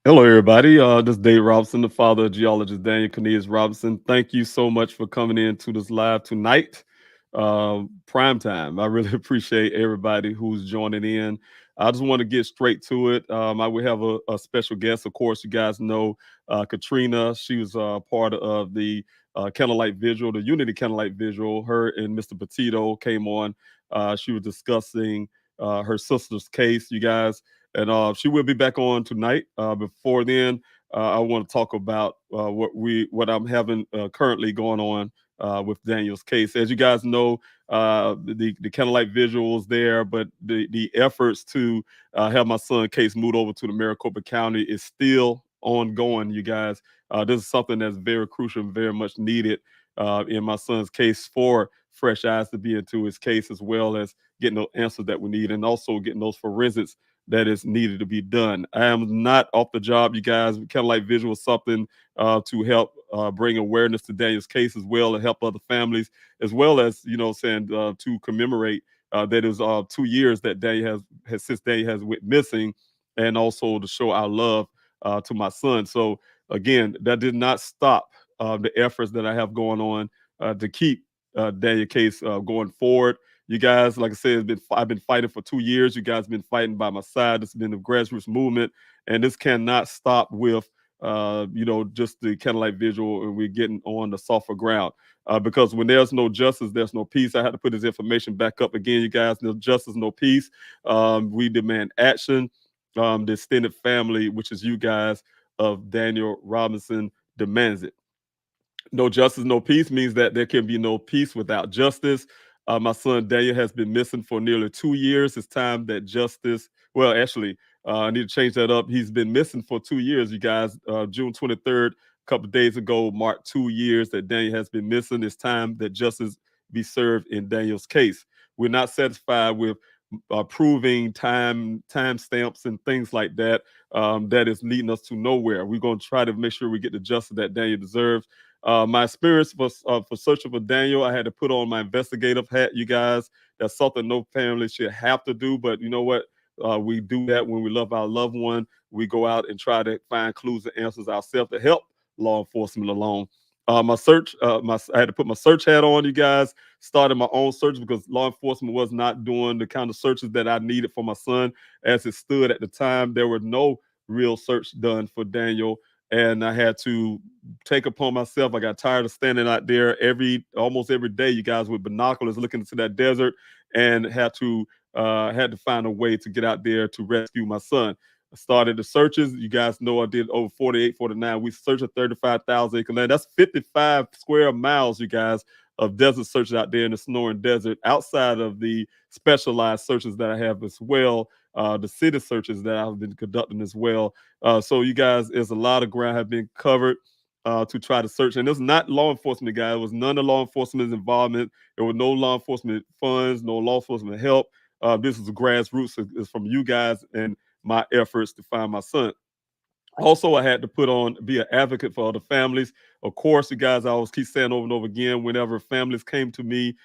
Hello, everybody. This is Dave Robinson, the father of Geologist Daniel Robinson. Thank you so much for coming in to this live tonight, prime time. I really appreciate everybody who's joining in. I just want to get straight to it. I will have a special guest. Of course, you guys know Katrina. She was part of the Candlelight Vigil, the Unity Candlelight Vigil. Her and Mr. Petito came on. She was discussing her sister's case, you guys. And she will be back on tonight. Before then, I want to talk about what I'm having currently going on with Daniel's case. As you guys know, the Candlelight Vigil was there, but the efforts to have my son's case moved over to the Maricopa County is still ongoing. You guys, this is something that's very crucial and very much needed in my son's case for fresh eyes to be into his case, as well as getting the answers that we need, and also getting those forensics that is needed to be done. I am not off the job, you guys. Candlelight Vigil is something to help bring awareness to Daniel's case, as well, and help other families, as well as, to commemorate that it was 2 years that Daniel has since Daniel has went missing, and also to show our love to my son. So again, that did not stop the efforts that I have going on to keep Daniel's case going forward. You guys, like I said, I've been fighting for 2 years. You guys have been fighting by my side. It's been a grassroots movement, and this cannot stop with, just the Candlelight Vigil, and we're getting on the softer ground. Because when there's no justice, there's no peace. I had to put this information back up again, you guys. No justice, no peace. We demand action. The extended family, which is you guys, of Daniel Robinson, demands it. No justice, no peace means that there can be no peace without justice. My son Daniel has been missing for nearly 2 years. It's time that justice, well, actually, I need to change that up. He's been missing for 2 years, you guys. June 23rd, a couple of days ago, marked 2 years that Daniel has been missing. It's time that justice be served in Daniel's case. We're not satisfied with proving time stamps and things like that. That is leading us to nowhere. We're going to try to make sure we get the justice that Daniel deserves. My experience was for searching for Daniel. I had to put on my investigative hat, you guys. That's something no family should have to do. But you know what? We do that when we love our loved one. We go out and try to find clues and answers ourselves to help law enforcement along. My search, I had to put my search hat on, you guys. Started my own search because law enforcement was not doing the kind of searches that I needed for my son. As it stood at the time, there were no real search done for Daniel, and I had to take upon myself. I got tired of standing out there almost every day, you guys, with binoculars looking into that desert, and had to find a way to get out there to rescue my son. I started the searches. You guys know I did over 48, 49. We searched a 35,000 acre land. That's 55 square miles, you guys, of desert searches out there in the Sonoran Desert, outside of the specialized searches that I have as well, the city searches that I've been conducting as well. So you guys, there's a lot of ground have been covered to try to search. And it's not law enforcement, guys. It was none of law enforcement's involvement. There were no law enforcement funds, no law enforcement help. This is a grassroots. It's from you guys and my efforts to find my son. Also, I had to be an advocate for other families. Of course, you guys, I always keep saying over and over again, whenever families came to me,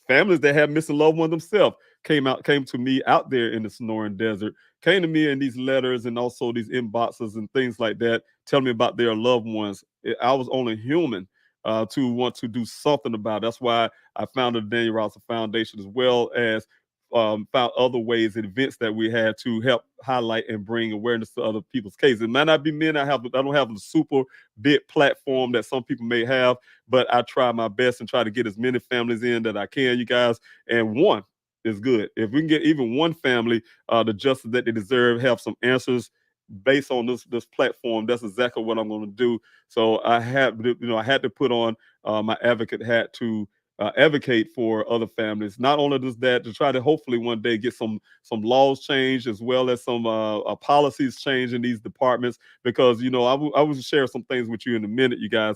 families that have missing loved ones themselves came to me out there in the Sonoran Desert, came to me in these letters and also these inboxes and things like that, telling me about their loved ones. I was only human to want to do something about it. That's why I founded the Daniel Robinson Foundation, as well as found other ways and events that we had to help highlight and bring awareness to other people's cases. It might not be me. I don't have the super big platform that some people may have, but I try my best and try to get as many families in that I can, you guys. And one is good. If we can get even one family the justice that they deserve, have some answers based on this platform, that's exactly what I'm going to do. So I had to put on my advocate hat to advocate for other families. Not only does that, to try to hopefully one day get some laws changed, as well as some policies changed in these departments. Because I will share some things with you in a minute, you guys.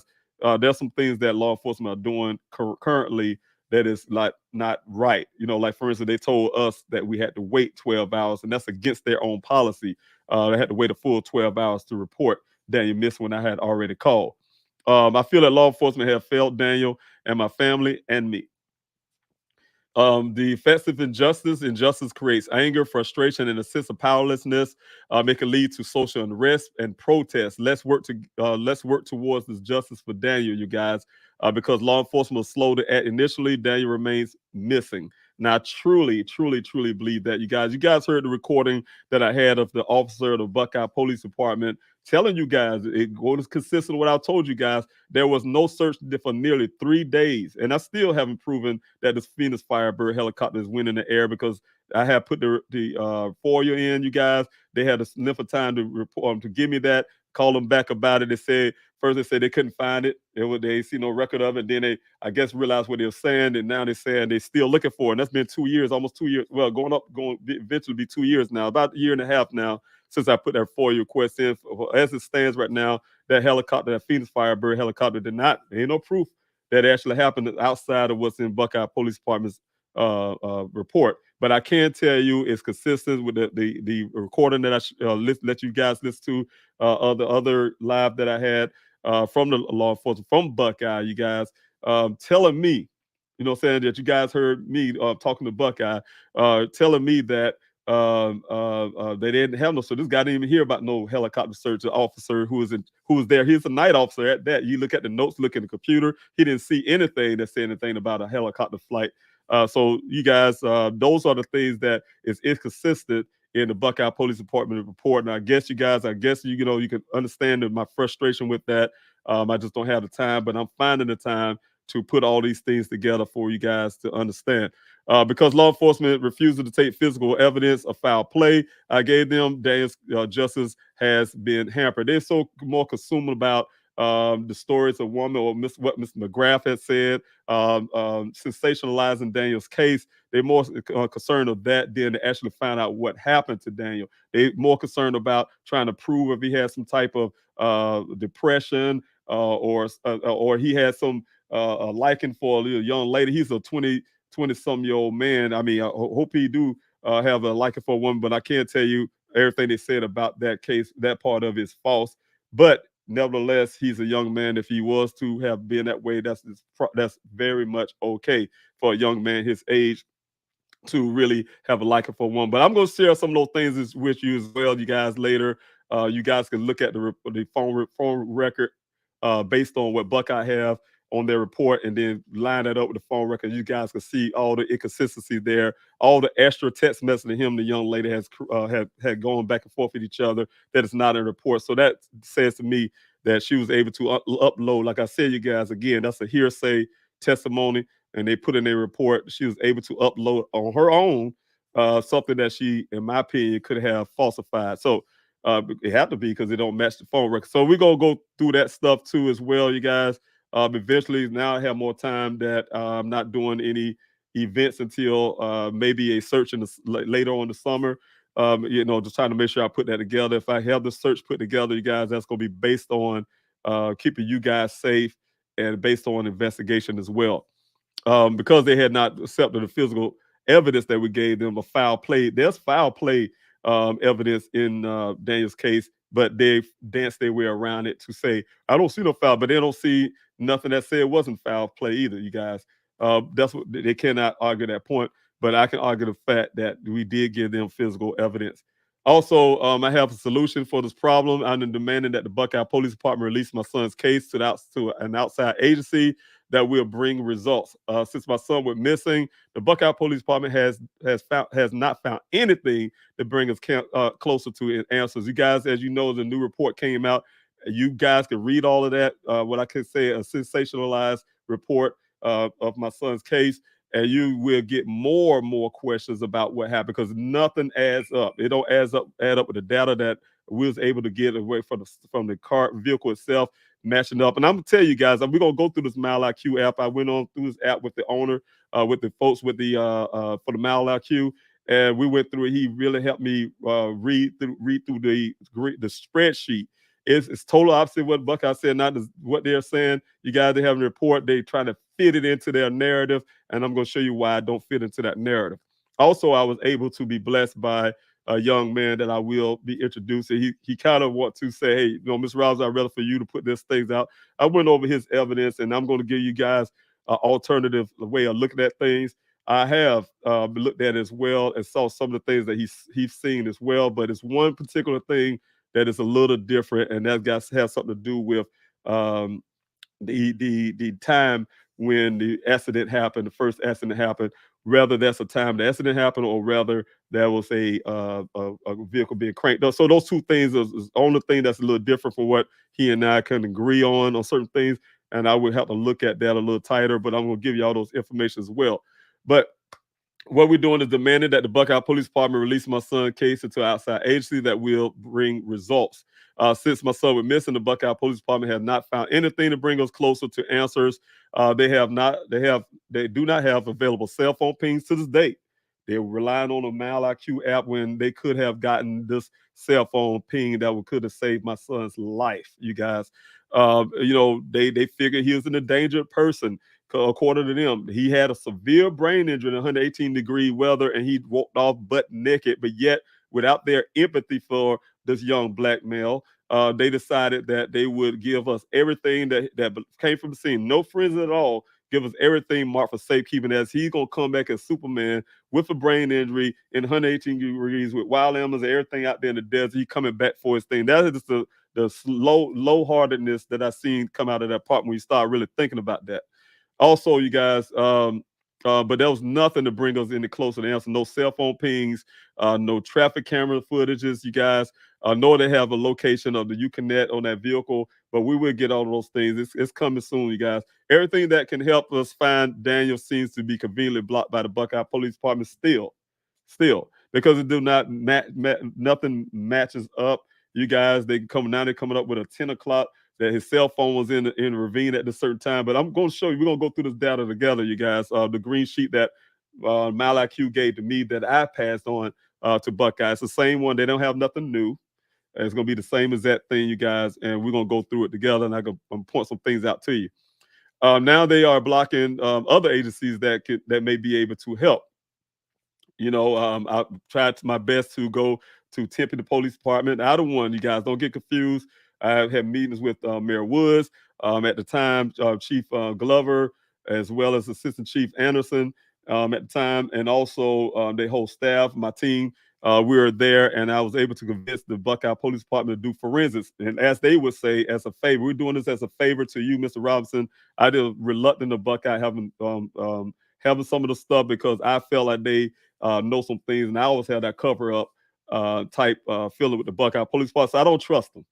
There's some things that law enforcement are doing currently that is like not right. Like for instance, they told us that we had to wait 12 hours, and that's against their own policy. They had to wait a full 12 hours to report Daniel missed when I had already called. I feel that law enforcement have failed Daniel and my family and me. The effects of injustice creates anger, frustration, and a sense of powerlessness. It can lead to social unrest and protest. Let's work towards this justice for Daniel, you guys, because law enforcement was slow to act initially. Daniel remains missing. Now, I truly, truly, truly believe that, you guys. You guys heard the recording that I had of the officer of the Buckeye Police Department telling you guys it was consistent with what I told you guys. There was no search for nearly 3 days, and I still haven't proven that this Phoenix Firebird helicopter is winning the air, because I have put the FOIA in, you guys. They had enough of time to report to give me that. Call them back about it. They said first they said they couldn't find it. They see no record of it. Then they, I guess, realized what they were saying, and now they're saying they're still looking for it. And that's been 2 years, almost 2 years. Well, going eventually be 2 years now, about a year and a half now since I put that FOIA request in. As it stands right now, that helicopter, that Phoenix Firebird helicopter, there ain't no proof that it actually happened outside of what's in Buckeye Police Department's report. But I can tell you it's consistent with the recording that I let you guys listen to, the other live that I had from the law enforcement from Buckeye, you guys, telling me, saying that you guys heard me talking to Buckeye, telling me that they didn't have no. So this guy didn't even hear about no helicopter search. The officer who was there, he's a night officer at that. You look at the notes, look at the computer. He didn't see anything that said anything about a helicopter flight. So you guys, those are the things that is inconsistent in the Buckeye Police Department report. And I guess you guys, you can understand my frustration with that. I just don't have the time, but I'm finding the time to put all these things together for you guys to understand. Because law enforcement refused to take physical evidence of foul play I gave them, Daniel's justice has been hampered. They're so more consumed about the stories of woman or what Mr. McGrath had said, sensationalizing Daniel's case. They're more concerned of that than to actually find out what happened to Daniel. They're more concerned about trying to prove if he had some type of depression or he had some a liking for a young lady. He's a 20 some year old man. I mean, I hope he do have a liking for a woman, but I can't tell you everything they said about that case. That part of it is false. But nevertheless, he's a young man. If he was to have been that way, that's very much okay for a young man his age to really have a liking for one. But I'm going to share some of those things with you as well, you guys, later. You guys can look at the phone record based on what Buckeye have on their report and then line that up with the phone record. You guys can see all the inconsistencies there, all the extra text messaging him, the young lady has had gone back and forth with each other that is not in a report. So that says to me that she was able to upload. Like I said, you guys, again, that's a hearsay testimony and they put in a report. She was able to upload on her own something that she, in my opinion, could have falsified. So it had to be because it don't match the phone record. So we're gonna go through that stuff too as well, you guys. Eventually, now I have more time that I'm not doing any events until maybe a search in later on the summer. Just trying to make sure I put that together. If I have the search put together, you guys, that's gonna be based on keeping you guys safe and based on investigation as well. Because they had not accepted the physical evidence that we gave them of foul play. There's foul play evidence in Daniel's case, but they danced their way around it to say, I don't see no foul, but they don't see nothing that said it wasn't foul play either, you guys. That's what they cannot argue that point, but I can argue the fact that we did give them physical evidence. Also, I have a solution for this problem. I'm demanding that the Buckeye Police Department release my son's case to an outside agency that will bring results. Since my son went missing, the Buckeye Police Department has not found anything to bring us closer to answers. You guys, as you know, the new report came out. You guys can read all of that. What I can say, a sensationalized report of my son's case, and you will get more and more questions about what happened because nothing adds up. It don't add up with the data that we was able to get away from the car vehicle itself matching up. And I'm gonna tell you guys, we're gonna go through this Mile IQ app. I went on through this app with the owner, with the folks with the for the Mile IQ, and we went through it. He really helped me read through the spreadsheet. It's total opposite what Buckeye said, not what they're saying. You guys, they have a report. They try to fit it into their narrative, and I'm going to show you why I don't fit into that narrative. Also, I was able to be blessed by a young man that I will be introducing. He kind of want to say, hey, Mr. Rouse, I'd rather for you to put this things out. I went over his evidence, and I'm going to give you guys an alternative way of looking at things. I have looked at it as well and saw some of the things that he's seen as well, but it's one particular thing that is a little different, and that has something to do with the time when the accident happened, the first accident happened. Whether that's a time the accident happened, or rather there was a vehicle being cranked up. So those two things is the only thing that's a little different from what he and I can agree on certain things. And I would have to look at that a little tighter, but I'm going to give you all those information as well. But what we're doing is demanding that the Buckeye Police Department release my son's case into outside agency that will bring results. Since my son was missing, the Buckeye Police Department have not found anything to bring us closer to answers. They do not have available cell phone pings to this date. They're relying on a Mile IQ app when they could have gotten this cell phone ping that could have saved my son's life. You guys, they figured he was an endangered person. According to them, he had a severe brain injury in 118-degree weather, and he walked off butt naked. But yet, without their empathy for this young black male, they decided that they would give us everything that came from the scene. No friends at all. Give us everything marked for safekeeping, as he's gonna come back as Superman with a brain injury in 118 degrees with wild animals and everything out there in the desert. He coming back for his thing. That is the low-heartedness that I seen come out of that part when you start really thinking about that. Also, you guys, but there was nothing to bring us any closer to answer. No cell phone pings, no traffic camera footages, you guys. Nor they have a location of the Uconnect on that vehicle, but we will get all of those things. It's coming soon, you guys. Everything that can help us find Daniel seems to be conveniently blocked by the Buckeye Police Department still, because it do not nothing matches up. You guys, they're coming up with a 10 o'clock that his cell phone was in the ravine at a certain time. But I'm going to show you. We're going to go through this data together, you guys. The green sheet that MyLIQ gave to me that I passed on to Buckeye. It's the same one. They don't have nothing new. It's going to be the same exact thing, you guys, and we're going to go through it together, and I'm going to point some things out to you. Now they are blocking other agencies that may be able to help. You know, I tried my best to go to Tempe, the police department. I don't want you guys don't get confused. I had meetings with Mayor Woods at the time, Chief Glover, as well as Assistant Chief Anderson at the time, and also their whole staff, my team. We were there, and I was able to convince the Buckeye Police Department to do forensics. And as they would say, as a favor, we're doing this as a favor to you, Mr. Robinson. I did reluctant to Buckeye having some of the stuff because I felt like they know some things, and I always had that cover up type feeling with the Buckeye Police Department. So I don't trust them.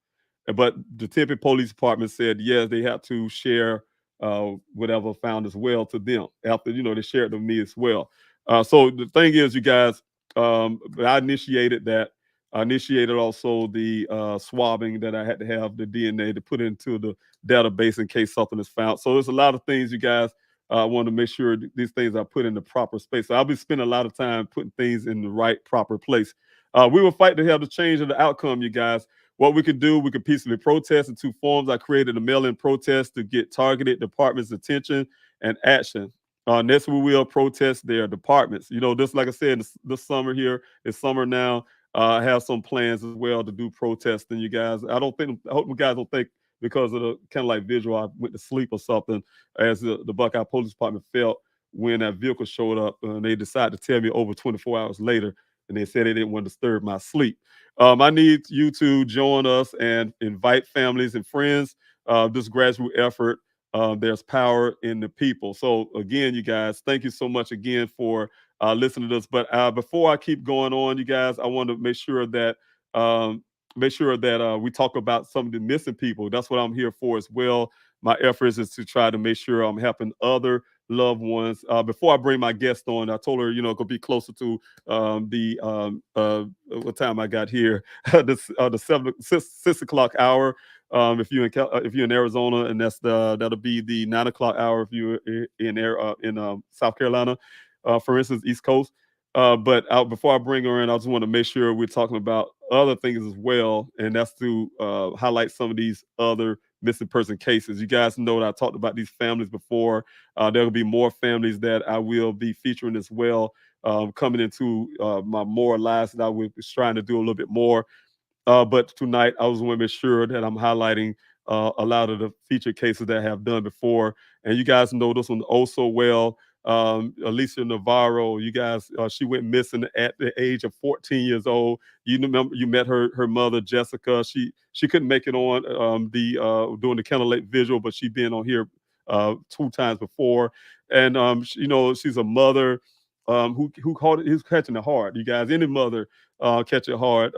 But the Tempe Police Department said yes, they have to share whatever found as well to them after they shared it with me as well. So the thing is, you guys, I initiated that. I initiated also the swabbing that I had to have the DNA to put into the database in case something is found. So there's a lot of things, you guys. I want to make sure these things are put in the proper space. So I'll be spending a lot of time putting things in the right, proper place. We will fight to have the change of the outcome, you guys. What we could do, we could peacefully protest in two forms. I created a mail-in protest to get targeted departments' attention and action. Next, we will protest their departments. Just like I said, this summer here, it's summer now. I have some plans as well to do protesting, you guys. I hope you guys don't think because of the Candlelight Vigil I went to sleep or something, as the Buckeye Police Department felt when that vehicle showed up. And they decided to tell me over 24 hours later, and they said they didn't want to disturb my sleep. I need you to join us and invite families and friends. This grassroots effort, there's power in the people. So again, you guys, thank you so much again for listening to this. But before I keep going on, you guys, I want to make sure that we talk about some of the missing people. That's what I'm here for as well. My efforts is to try to make sure I'm helping other loved ones. Before I bring my guest on, I told her, could be closer to what time I got here, the 6 o'clock hour. If you're in Arizona, and that'll be the 9 o'clock hour if you're in South Carolina, for instance, East Coast. But before I bring her in, I just want to make sure we're talking about other things as well, and that's to highlight some of these other missing person cases. You guys know that I talked about these families before. There will be more families that I will be featuring as well, coming into my more lives that I was trying to do a little bit more. But tonight, I was want to make sure that I'm highlighting a lot of the featured cases that I have done before. And you guys know this one also well. Alicia Navarro, you guys, she went missing at the age of 14 years old. You remember you met her mother, Jessica. She couldn't make it on doing the Candlelight Vigil, but she been on here 2 times before. And she's a mother who called it, who's catching it hard. You guys, any mother catch it hard.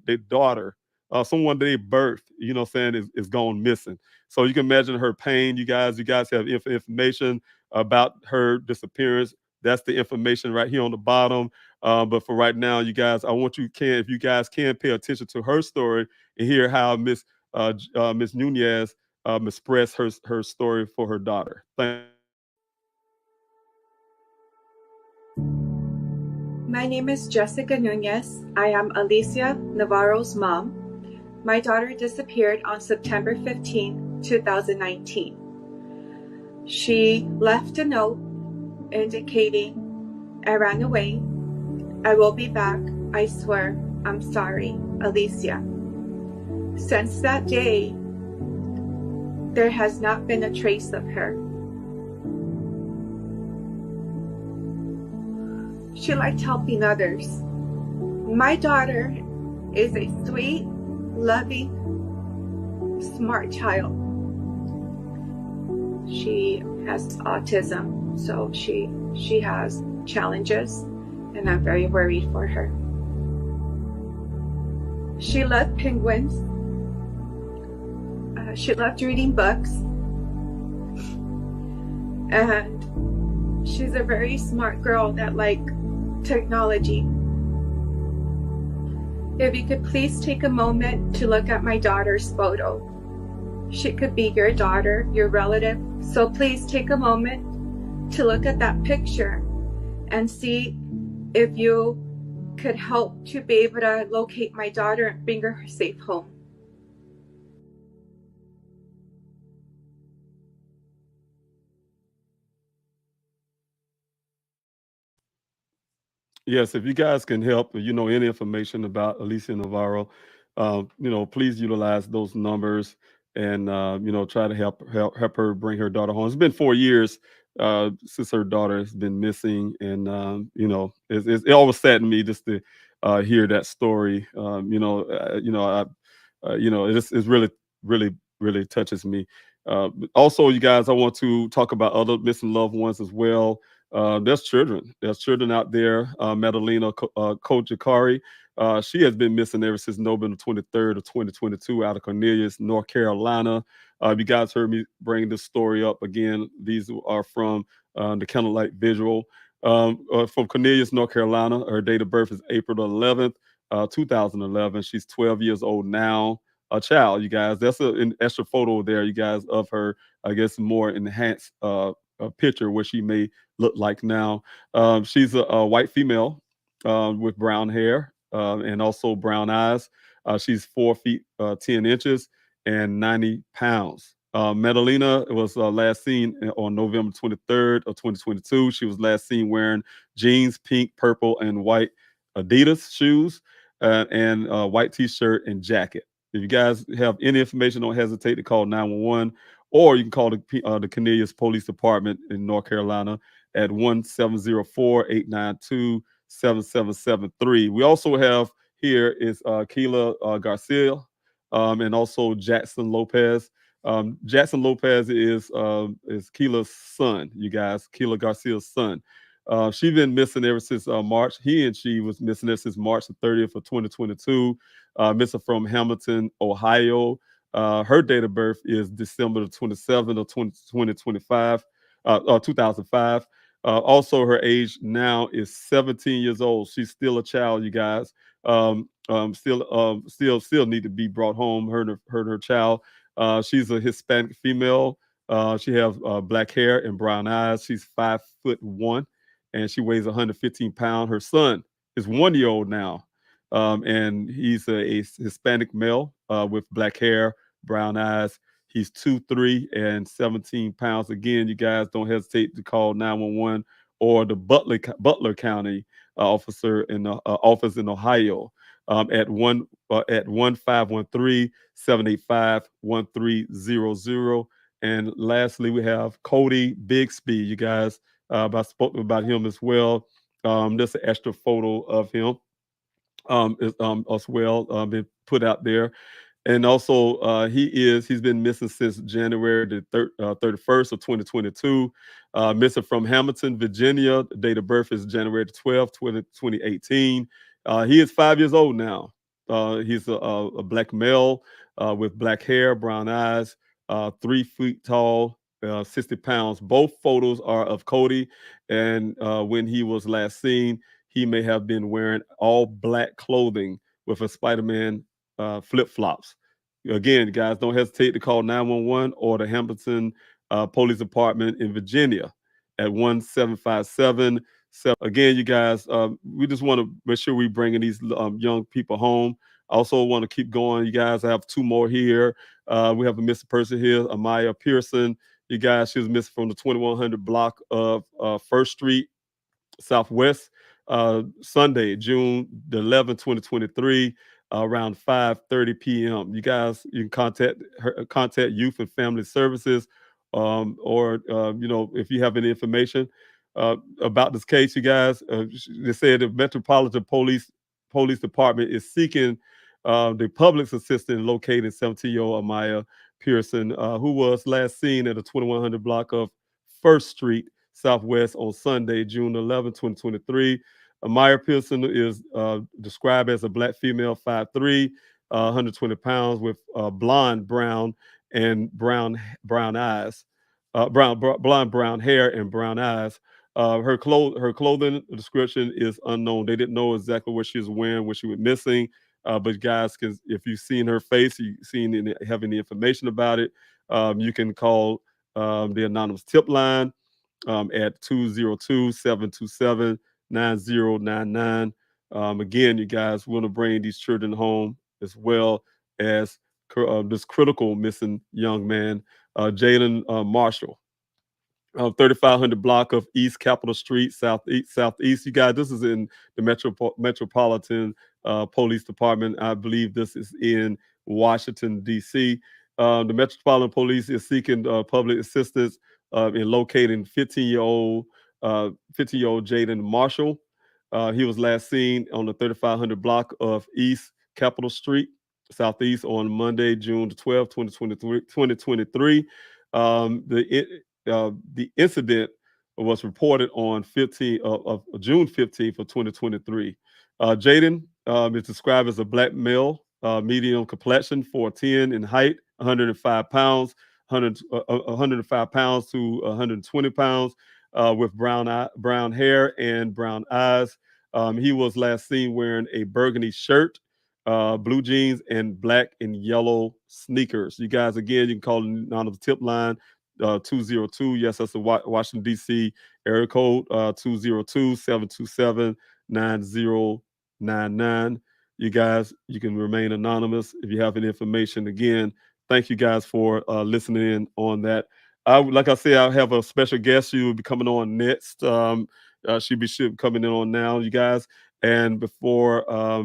They daughter, someone they birthed, is gone missing. So you can imagine her pain. You guys have information about her disappearance. That's the information right here on the bottom. But for right now, you guys, I want if you guys can pay attention to her story and hear how Miss Nunez expressed her story for her daughter. Thank you. My name is Jessica Nunez. I am Alicia Navarro's mom. My daughter disappeared on September 15, 2019. She left a note indicating, "I ran away. I will be back. I swear. I'm sorry, Alicia." Since that day, there has not been a trace of her. She liked helping others. My daughter is a sweet, loving, smart child. She has autism, so she has challenges, and I'm very worried for her. She loved penguins. She loved reading books. And she's a very smart girl that liked technology. If you could please take a moment to look at my daughter's photo. She could be your daughter, your relative. So please take a moment to look at that picture and see if you could help to be able to locate my daughter and bring her safe home. Yes, if you guys can help, or you know any information about Alicia Navarro, please utilize those numbers and try to help her bring her daughter home. It's been 4 years since her daughter has been missing, and it always saddened me just to hear that story. It's really, really, really touches me. Also, you guys, I want to talk about other missing loved ones as well. There's children. There's children out there. Madalena Kojakari. She has been missing ever since November 23rd of 2022 out of Cornelius, North Carolina. You guys heard me bring this story up again. These are from the Candlelight Vigil. From Cornelius, North Carolina. Her date of birth is April the 11th, 2011. She's 12 years old now. A child, you guys. That's an extra photo there, you guys, of her, I guess, more enhanced picture where she may look like now. She's a white female with brown hair and also brown eyes. She's 4 feet 10 inches and 90 pounds. Madalena was last seen on November 23rd of 2022. She was last seen wearing jeans, pink, purple, and white Adidas shoes and a white t-shirt and jacket. If you guys have any information, don't hesitate to call 911, or you can call the Cornelius Police Department in North Carolina at 1-704-892-7773. We also have here is Keila Garcia and also Jackson Lopez. Jackson Lopez is Keela's son, you guys, Keila Garcia's son. She's been missing ever since March. He and she was missing ever since March the 30th of 2022. Missing from Hamilton, Ohio. Her date of birth is December the 27th of 2025, 2005. Also, her age now is 17 years old. She's still a child, you guys. Still need to be brought home. Her child. She's a Hispanic female. She has black hair and brown eyes. She's 5'1", and she weighs 115 pounds. Her son is 1 year old now, and he's a Hispanic male with black hair, brown eyes. He's 2'3" and 17 pounds. Again, you guys don't hesitate to call 911 or the Butler County officer in the office in Ohio at 1-513-785-1300. And lastly, we have Cody Bixby. You guys, I spoke about him as well. There's an extra photo of him as well been put out there. And also, he's been missing since January the 31st of 2022. Missing from Hamilton, Virginia. The date of birth is January the 12th, 2018. He is 5 years old now. He's a black male with black hair, brown eyes, 3 feet tall, 60 pounds. Both photos are of Cody, and when he was last seen, he may have been wearing all black clothing with a Spider-Man flip flops. Again, guys, don't hesitate to call 911 or the Hamilton Police Department in Virginia at 1-757. Again, you guys, we just want to make sure we're bringing these young people home. I also want to keep going. You guys, I have two more here. We have a missing person here, Amaya Pearson. You guys, she was missing from the 2100 block of First Street Southwest, Sunday, June the 11th, 2023, around 5:30 p.m. You guys, you can contact Youth and Family Services, or if you have any information about this case, you guys. They said the Metropolitan Police Department is seeking the public's assistance in locating 17-year-old Amaya Pearson, who was last seen at the 2100 block of First Street Southwest on Sunday, June 11, 2023. Amaya Pearson is described as a black female, 5'3", 120 pounds, with blonde, brown, and brown eyes, blonde, brown hair, and brown eyes. Her clothing description is unknown. They didn't know exactly what she was wearing when she was missing. But you guys can, if you've seen her face, you seen any, have any information about it, you can call the anonymous tip line at 202-727-9099. Again, you guys want to bring these children home, as well as this critical missing young man, Jalen Marshall. 3500 block of East Capitol Street, Southeast. You guys, this is in the Metropolitan Police Department. I believe this is in Washington, D.C. The Metropolitan Police is seeking public assistance in locating 15-year-old Jaden Marshall. He was last seen on the 3500 block of East Capitol Street, Southeast, on Monday, June the 12th, 2023. The incident was reported on June 15th of 2023. Jaden is described as a black male, medium complexion, 4'10" in height, 105 pounds, 105 pounds to 120 pounds, with brown hair and brown eyes. He was last seen wearing a burgundy shirt, blue jeans, and black and yellow sneakers. You guys, again, you can call on the tip line 202. Yes, that's the Washington, D.C. area code, 202-727-9099. You guys, you can remain anonymous if you have any information. Again, thank you guys for listening in on that. Like I said, I have a special guest. She will be coming on next. She'll be coming in on now, you guys. And before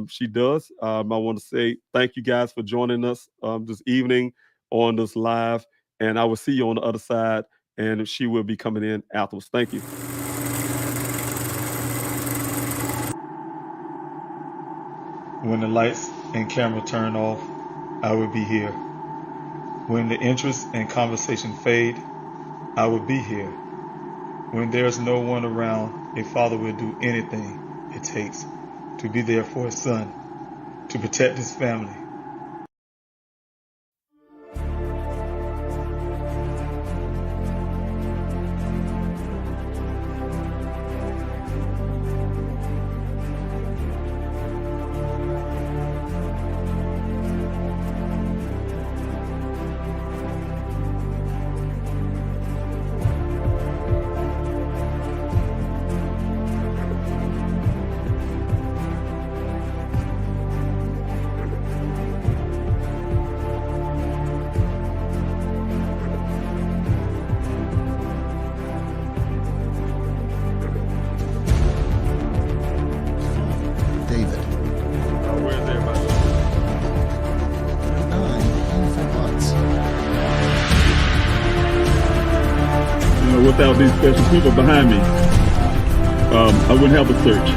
she does, I want to say thank you guys for joining us this evening on this live. And I will see you on the other side, and she will be coming in afterwards. Thank you. When the lights and camera turn off, I will be here. When the interest and conversation fade, I will be here. When there's no one around, a father will do anything it takes to be there for his son, to protect his family. Without these special people behind me, I wouldn't have a search.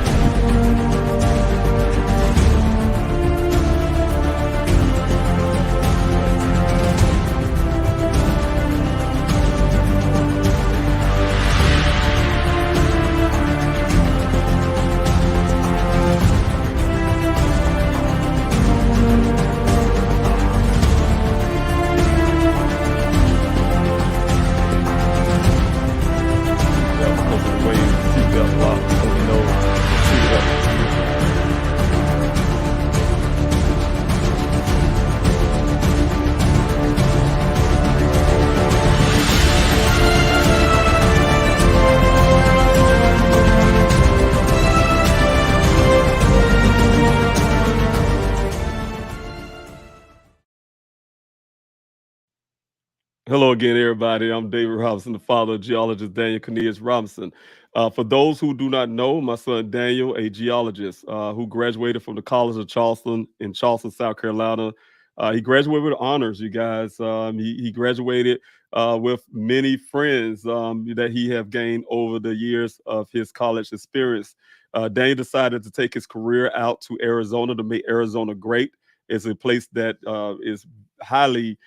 Hello again, everybody. I'm David Robinson, the father of geologist Daniel Robinson. For those who do not know, my son Daniel, a geologist who graduated from the College of Charleston in Charleston, South Carolina. He graduated with honors, you guys. He graduated with many friends that he have gained over the years of his college experience. Daniel decided to take his career out to Arizona to make Arizona great. It's a place that is highly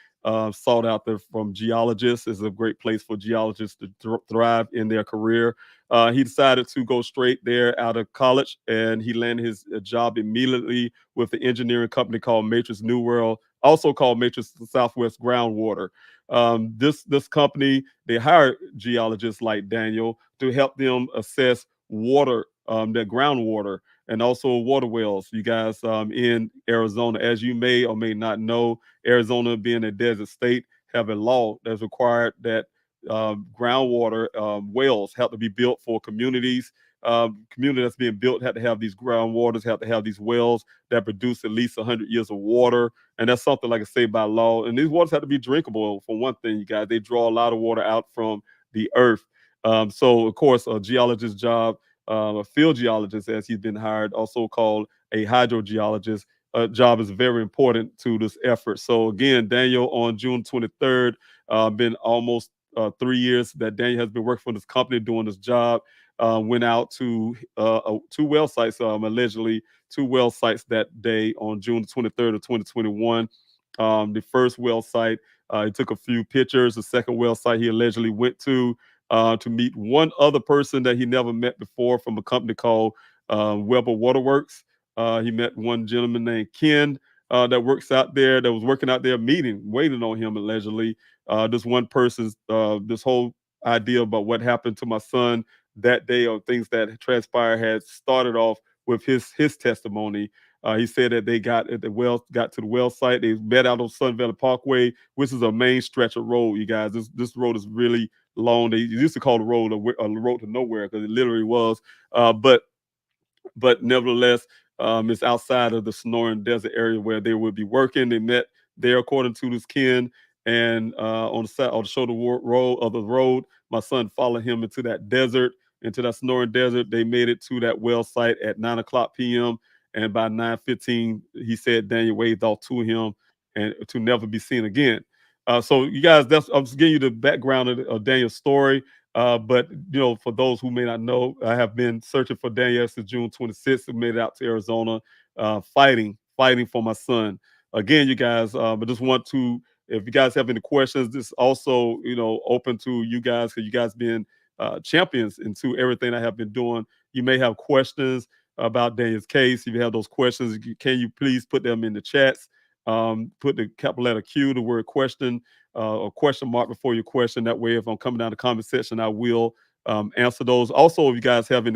sought out there from geologists. Is a great place for geologists to thrive in their career. He decided to go straight there out of college, and he landed his job immediately with the engineering company called Matrix New World, also called Matrix Southwest Groundwater. This company, they hired geologists like Daniel to help them assess water, their groundwater. and also water wells. You guys in Arizona, as you may or may not know, Arizona being a desert state, have a law that's required that groundwater wells have to be built for communities. Community that's being built had to have these groundwaters, have to have these wells that produce at least 100 years of water. And that's something, like I say, by law. And these waters have to be drinkable, for one thing, you guys. They draw a lot of water out from the earth. So, of course, a geologist's job, a field geologist, as he's been hired, also called a hydrogeologist, job is very important to this effort. So, again, Daniel, on June 23rd, been almost 3 years that Daniel has been working for this company doing this job. Went out to 2 well sites, allegedly 2 well sites that day on June 23rd of 2021. The first well site, he took a few pictures. The second well site he allegedly went to meet one other person that he never met before from a company called Weber Waterworks. He met one gentleman named Ken that works out there, that was working out there, waiting on him allegedly. This one person's, this whole idea about what happened to my son that day, or things that transpired, had started off with his testimony. He said that they got to the well site. They met out on Sun Valley Parkway, which is a main stretch of road. You guys, this road is really long. They used to call the road a road to nowhere, because it literally was. But nevertheless, it's outside of the Sonoran Desert area where they would be working. They met there, according to this Ken, and on the shoulder road of the road, my son followed him into that desert, into that Sonoran Desert. They made it to that well site at 9:00 p.m. And by 9:15, he said Daniel waved off to him, and to never be seen again. So you guys, I'm just giving you the background of Daniel's story. But for those who may not know, I have been searching for Daniel since June 26th. We made it out to Arizona, fighting for my son. Again, you guys, I just want to, if you guys have any questions, this also, open to you guys, because you guys been champions into everything I have been doing. You may have questions about Daniel's case. If you have those questions, can you please put them in the chats? Put the capital letter Q, the word question, or question mark before your question. That way, if I'm coming down the comment section, I will answer those. Also, if you guys have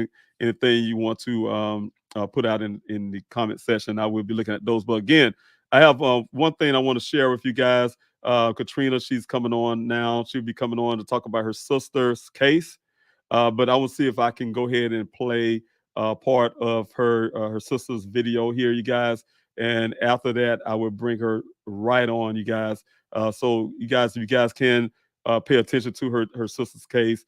anything you want to put out in the comment section, I will be looking at those. But again, I have one thing I want to share with you guys. Katrina, she's coming on now. She'll be coming on to talk about her sister's case. But I will see if I can go ahead and play part of her sister's video here, you guys. And after that, I will bring her right on, you guys. So you guys, if you guys can pay attention to her sister's case,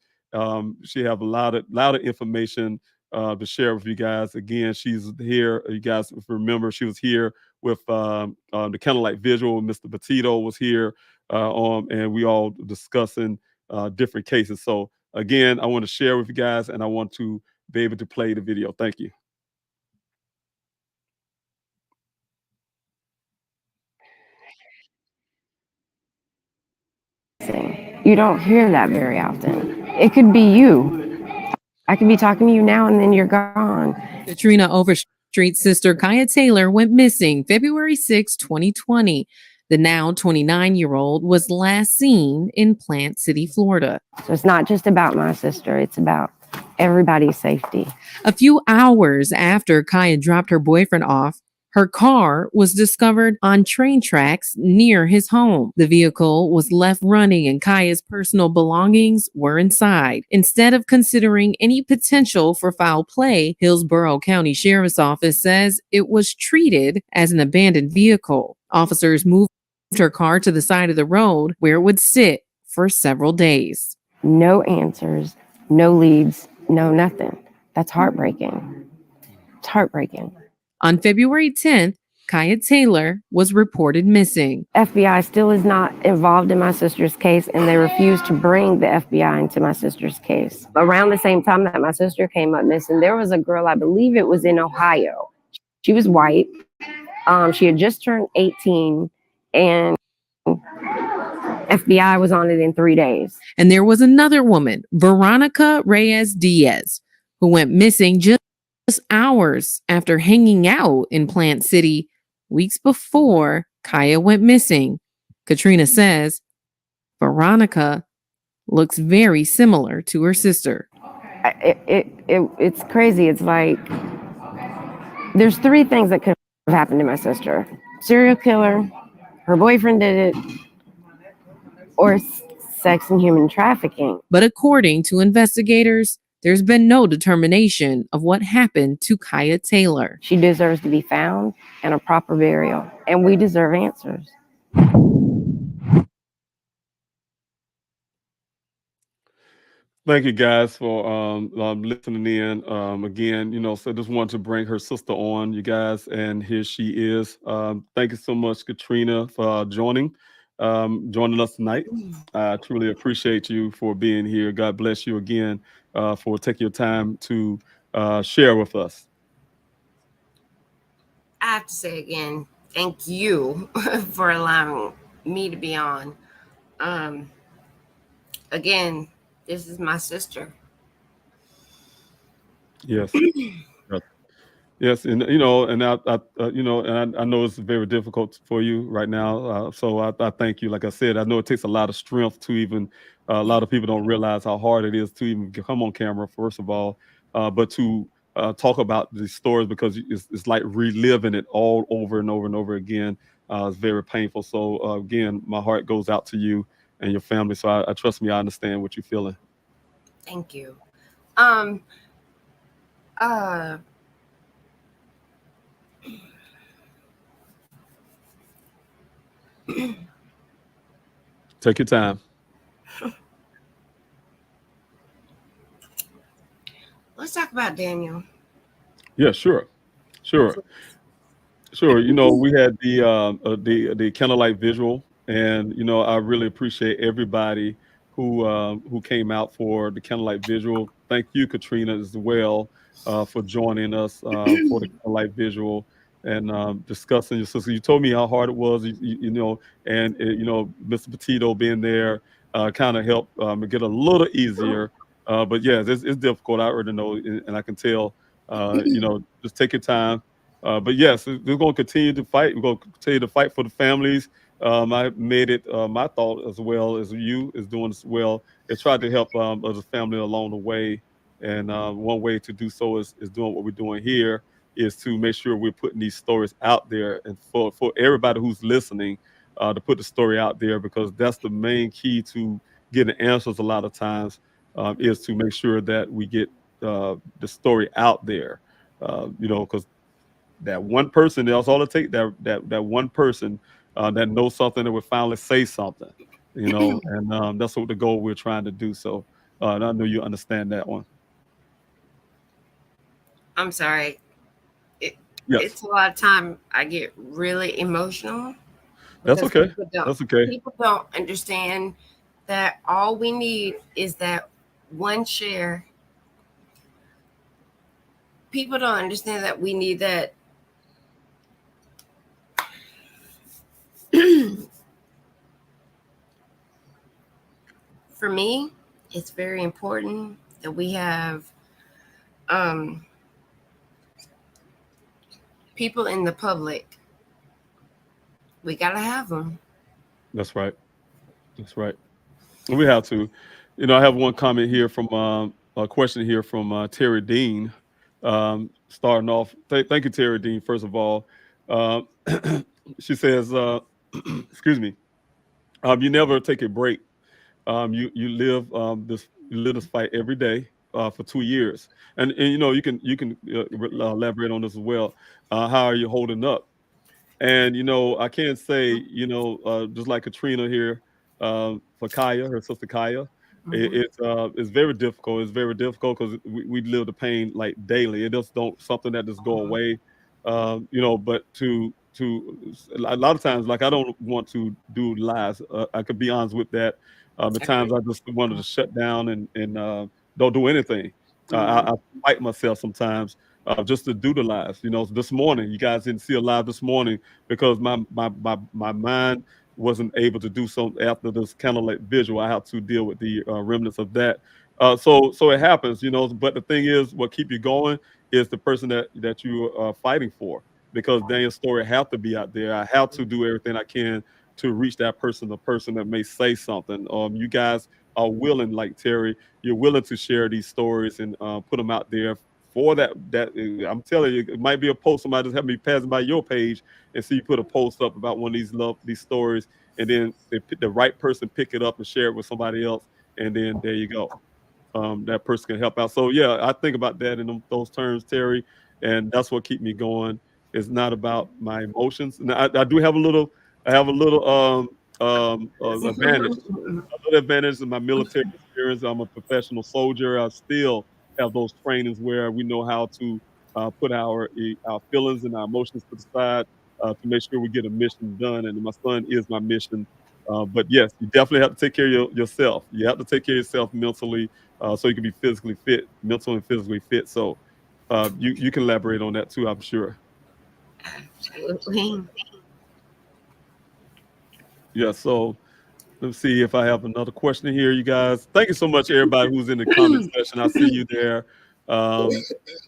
she have a lot of information to share with you guys. Again, she's here. You guys remember she was here with the Candlelight Vigil. Mr. Petito was here, and we all discussing different cases. So again, I want to share with you guys, and I want to be able to play the video. Thank you. You don't hear that very often. It could be you. I could be talking to you now and then you're gone. Katrina Overstreet's sister, Kaya Taylor, went missing February 6, 2020. The now 29-year-old was last seen in Plant City, Florida. So it's not just about my sister. It's about everybody's safety. A few hours after Kaya dropped her boyfriend off, her car was discovered on train tracks near his home. The vehicle was left running and Kaya's personal belongings were inside. Instead of considering any potential for foul play, Hillsborough County Sheriff's Office says it was treated as an abandoned vehicle. Officers moved her car to the side of the road where it would sit for several days. No answers, no leads, no nothing. That's heartbreaking. It's heartbreaking. On February 10th, Kaya Taylor was reported missing. FBI still is not involved in my sister's case, and they refuse to bring the FBI into my sister's case. Around the same time that my sister came up missing, there was a girl, I believe it was in Ohio. She was white. She had just turned 18, and FBI was on it in 3 days. And there was another woman, Veronica Reyes Diaz, who went missing just hours after hanging out in Plant City weeks before Kaya went missing. Katrina says Veronica looks very similar to her sister. It's crazy. It's like There's three things that could have happened to my sister: serial killer, her boyfriend did it, or sex and human trafficking. But according to investigators, there's been no determination of what happened to Kaya Taylor. She deserves to be found and a proper burial, and we deserve answers. Thank you guys for listening in. Again, so just wanted to bring her sister on, you guys, and here she is. Thank you so much, Katrina, for joining us tonight. I truly appreciate you for being here. God bless you again for taking your time to share with us. I have to say again, thank you for allowing me to be on. Again, this is my sister. Yes. Yes, and and I know it's very difficult for you right now. So I thank you. Like I said, I know it takes a lot of strength to even. A lot of people don't realize how hard it is to even come on camera. First of all, but to talk about these stories, because it's like reliving it all over and over and over again. It's very painful. So again, my heart goes out to you and your family. So I trust me, I understand what you're feeling. Thank you. Take your time. Let's talk about Daniel. Yeah, sure. Sure. We had the Candlelight Vigil, and I really appreciate everybody who came out for the Candlelight Vigil. Thank you, Katrina, as well, for joining us for the Candlelight Vigil and discussing your sister. You told me how hard it was, and Mr. Petito being there kind of helped get a little easier. But yeah, it's difficult. I already know, and I can tell. Just take your time. But yes, we're going to continue to fight. We're going to continue to fight for the families. I made it my thought, as well as you is doing as well, is try to help as a family along the way. And one way to do so is doing what we're doing here, is to make sure we're putting these stories out there, and for everybody who's listening, to put the story out there, because that's the main key to getting answers a lot of times, is to make sure that we get the story out there. Because that one person, that's all it takes, that one person that knows something, that will finally say something, and that's what the goal we're trying to do. So and I know you understand that one. I'm sorry. Yes, It's a lot of time I get really emotional. that's because okay. That's okay. People don't understand that all we need is that one share. People don't understand that we need that. For me, it's very important that we have people in the public. We gotta have them. That's right. That's right. We have to. I have one comment here from a question here from Terry Dean. Starting off, thank you, Terry Dean. First of all, uh, she says, "Excuse me. You never take a break. You live this fight every day for 2 years, and you can elaborate on this as well. How are you holding up? And I can't say, just like Katrina here, for Kaya, her sister Kaya, it's very difficult. It's very difficult because we live the pain like daily. It just don't something that just go away. But a lot of times, like, I don't want to do lives. I could be honest with that. At times I just wanted to shut down and don't do anything. I fight myself sometimes just to do the lives. This morning, you guys didn't see a live this morning because my mind wasn't able to do so after this kind of like visual. I have to deal with the remnants of that. So it happens. But the thing is, what keep you going is the person that you are fighting for. Because Daniel's story have to be out there. I have to do everything I can to reach that person, the person that may say something. You guys are willing, like Terry, you're willing to share these stories and put them out there before that, I'm telling you, it might be a post. Somebody just have me passing by your page and see you put a post up about one of these stories, and then the right person pick it up and share it with somebody else, and then there you go. That person can help out. So yeah, I think about that in those terms, Terry, and that's what keep me going. It's not about my emotions. Now, I do have a little, advantage. A little advantage in my military experience. I'm a professional soldier. I still have those trainings where we know how to put our feelings and our emotions to the side to make sure we get a mission done. And my son is my mission. But yes, you definitely have to take care of yourself. You have to take care of yourself mentally so you can be physically fit, mental and physically fit. So you can elaborate on that too, I'm sure. Absolutely. Yeah. So let's see if I have another question here, you guys. Thank you so much, everybody who's in the comment section. I see you there. Um,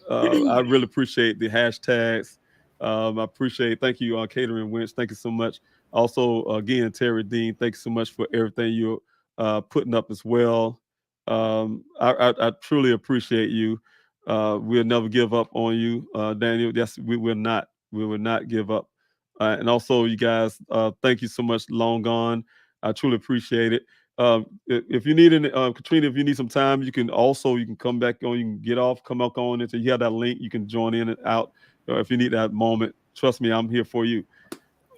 I really appreciate the hashtags. I appreciate. Thank you, Catering Winch. Thank you so much. Also, again, Terry Dean. Thank you so much for everything you're putting up as well. I truly appreciate you. We'll never give up on you, Daniel. Yes, we will not. We will not give up. And also, you guys, thank you so much, Long Gone. I truly appreciate it. If you need any, Katrina, if you need some time, you can come back on. You can get off, come back on until you have that link. You can join in and out if you need that moment. Trust me, I'm here for you.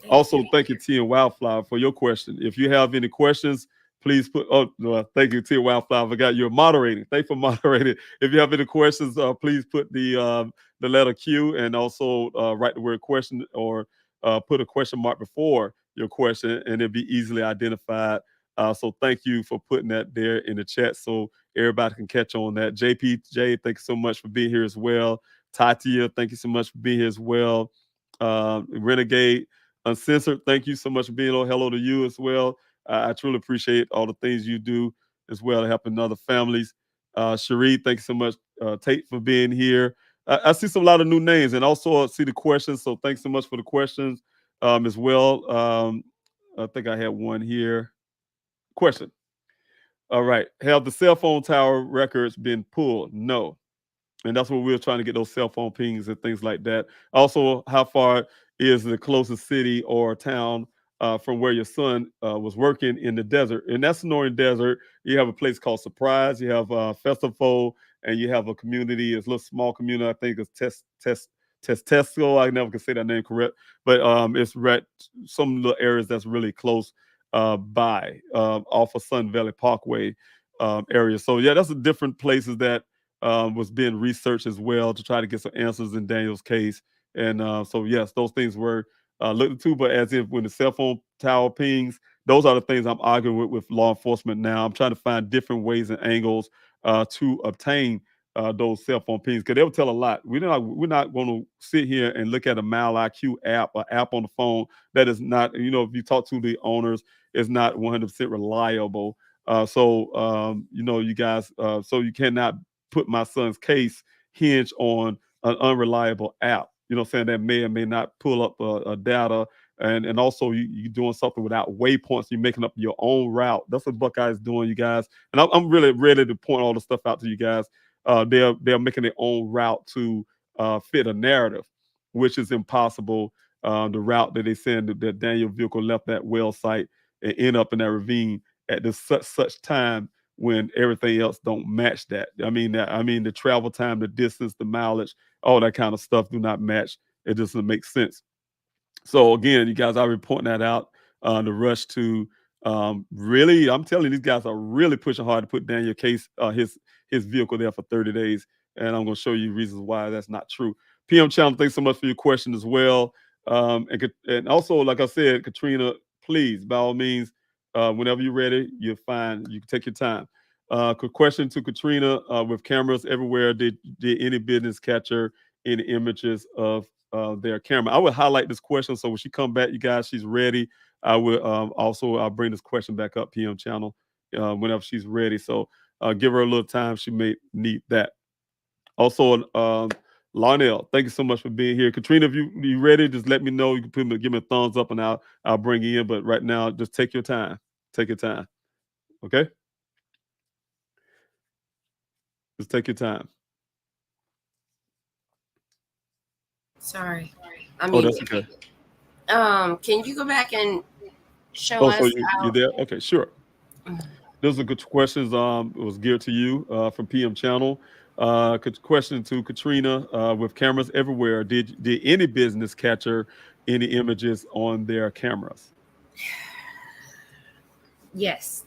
Also, thank you, T and Wildflower, for your question. If you have any questions, please put. Oh, no, thank you, T and Wildflower. I forgot you're moderating. Thanks for moderating. If you have any questions, please put the letter Q and also write the word question or put a question mark before your question, and it'll be easily identified. So thank you for putting that there in the chat so everybody can catch on that. JPJ, thank you so much for being here as well. Tatia, thank you so much for being here as well. Renegade. Uncensored, thank you so much for being on. Hello to you as well. I truly appreciate all the things you do as well, helping other families. Cherie, thank you so much. Tate, for being here. I see some lot of new names and also see the questions. So thanks so much for the questions as well. I think I had one here. Question. All right. Have the cell phone tower records been pulled? No. And that's what we're trying to get, those cell phone pings and things like that. Also, how far is the closest city or town from where your son was working in the desert? In that Sonoran Desert, you have a place called Surprise. You have a festival, and you have a community. It's a little small community. I think it's Tesco. I never can say that name correct, but it's right some little areas that's really close by off of Sun Valley Parkway area. So yeah, that's the different places that was being researched as well to try to get some answers in Daniel's case. And so, yes, those things were looked into. But as if when the cell phone tower pings, those are the things I'm arguing with law enforcement now. I'm trying to find different ways and angles to obtain those cell phone pings because they'll tell a lot. We're not going to sit here and look at a Mal IQ app, or app on the phone that is not. If you talk to the owners, it's not 100% reliable. You guys, so you cannot put my son's case hinge on an unreliable app. You know what I'm saying? That may or may not pull up a data. And also you doing something without waypoints. You're making up your own route. That's what Buckeye is doing, you guys. And I'm really ready to point all the stuff out to you guys. They're making their own route to fit a narrative, which is impossible. The route that they said that Daniel vehicle left that well site and end up in that ravine at this such time when everything else don't match that. I mean, the travel time, the distance, the mileage, all that kind of stuff do not match. It doesn't make sense. So again, you guys, I've been pointing that out. The rush to really, I'm telling you, these guys are really pushing hard to put Daniel Case, his vehicle there for 30 days. And I'm going to show you reasons why that's not true. PM Channel, thanks so much for your question as well. And also, like I said, Katrina, please, by all means, whenever you're ready, you're fine. You can take your time. Question to Katrina: with cameras everywhere, did any business capture any images of their camera? I would highlight this question so when she come back, you guys, she's ready. I will I'll bring this question back up, PM Channel, whenever she's ready. So give her a little time. She may need that. Also, Larnell, thank you so much for being here. Katrina, if you ready, just let me know. You can give me a thumbs up, and I'll bring you in. But right now, just take your time. Take your time. Okay. Just take your time. Sorry. Oh, that's okay. Can you go back and show Oh, so us you there? Okay, sure. Those are good questions. It was geared to you from PM Channel. Question to Katrina: with cameras everywhere, did any business capture any images on their cameras? Yes.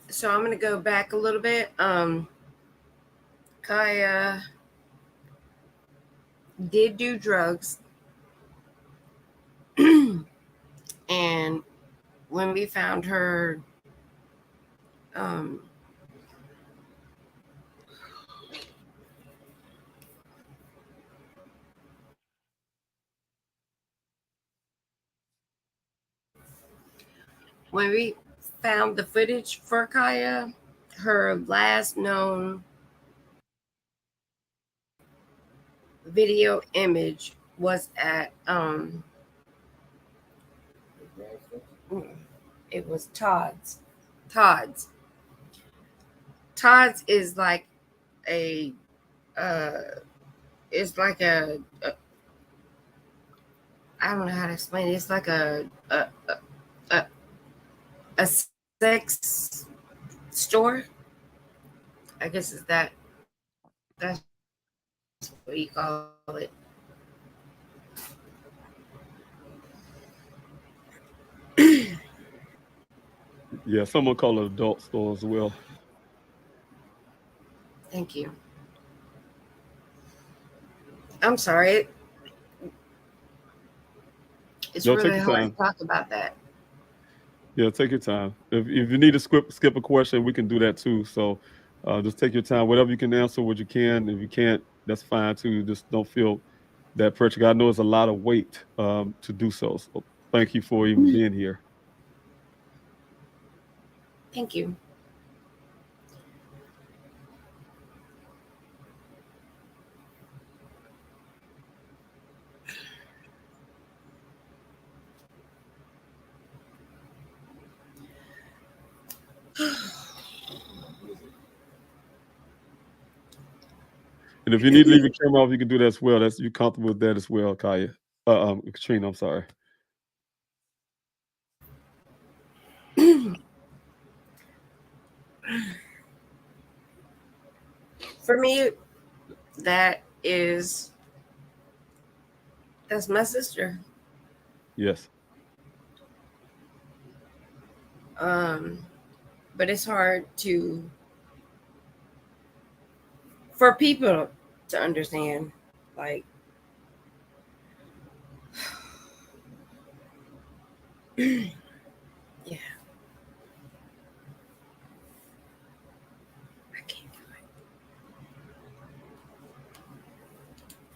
So I'm gonna go back a little bit. Kaya did do drugs, and when we found her, when we found the footage for Kaya, her last known video image was at it was Todd's. Todd's is like a it's like a I don't know how to explain it. It's like a sex store. I guess is that's what you call it. Yeah, someone call it adult store as well. Thank you. I'm sorry. It's No, take really your hard time. to talk about that. Yeah, take your time. If you need to skip a question, we can do that too. So just take your time. Whatever you can answer, what you can. If you can't, that's fine too. Just don't feel that pressure. I know it's a lot of weight to do so. So thank you for even being here. Thank you. And if you need to leave your camera off, you can do that as well. That's you comfortable with that as well, Kaya. Katrina, I'm sorry. For me, that's my sister. Yes. But it's hard for people to understand. Like, yeah. I can't do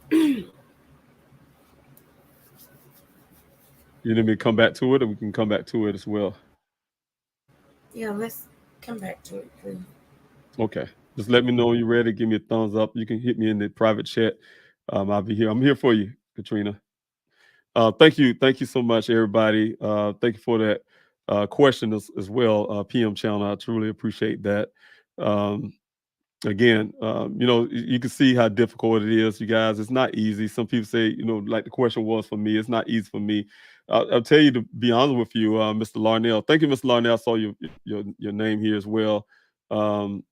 it. You need me to come back to it, or we can come back to it as well. Yeah, let's come back to it, please. Okay. Just let me know when you're ready. Give me a thumbs up. You can hit me in the private chat. I'll be here. I'm here for you, Katrina. Thank you so much, everybody. Thank you for that question as well, PM Channel. I truly appreciate that. Um, Again, you can see how difficult it is, you guys. It's not easy. Some people say, like the question was for me. It's not easy for me. I'll tell you, to be honest with you, Mr. Larnell. Thank you, Mr. Larnell. I saw your name here as well. Um,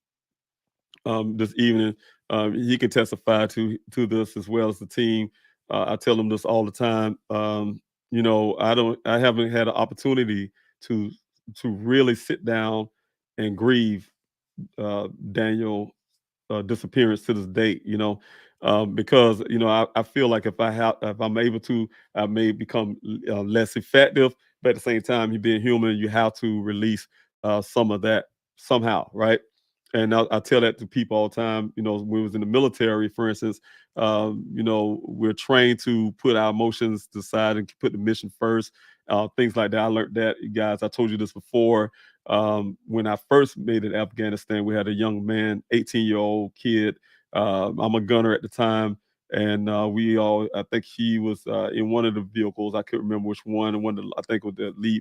this evening. He can testify to this as well as the team. I tell him this all the time. I haven't had an opportunity to really sit down and grieve Daniel disappearance to this date. Because I feel like if I'm able to, I may become less effective. But at the same time, you being human, you have to release some of that somehow, right? And I tell that to people all the time. When we was in the military, for instance, we're trained to put our emotions to the side and put the mission first. Things like that. I learned that, you guys. I told you this before. When I first made it to Afghanistan, we had a young man, 18-year-old kid. I'm a gunner at the time. And I think he was in one of the vehicles. I couldn't remember which one. I think it was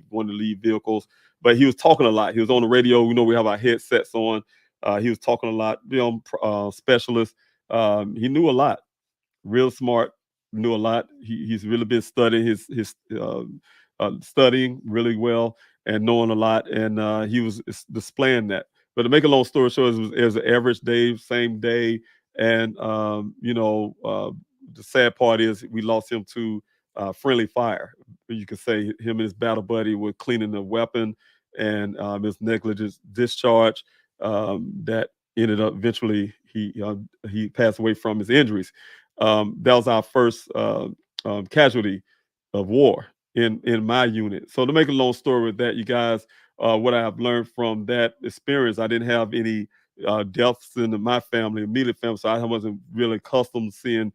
one of the lead vehicles. But he was talking a lot. He was on the radio. We have our headsets on. He was talking a lot, specialist. He knew a lot, real smart, knew a lot. He's really been studying studying really well and knowing a lot, and he was displaying that. But to make a long story short, it was an average day, same day, and the sad part is we lost him to friendly fire. You could say him and his battle buddy were cleaning the weapon, and his negligent discharge that ended up eventually he passed away from his injuries. That was our first casualty of war in my unit. So to make a long story with that, you guys, what I have learned from that experience, I didn't have any deaths in my family, immediate family, so I wasn't really accustomed to seeing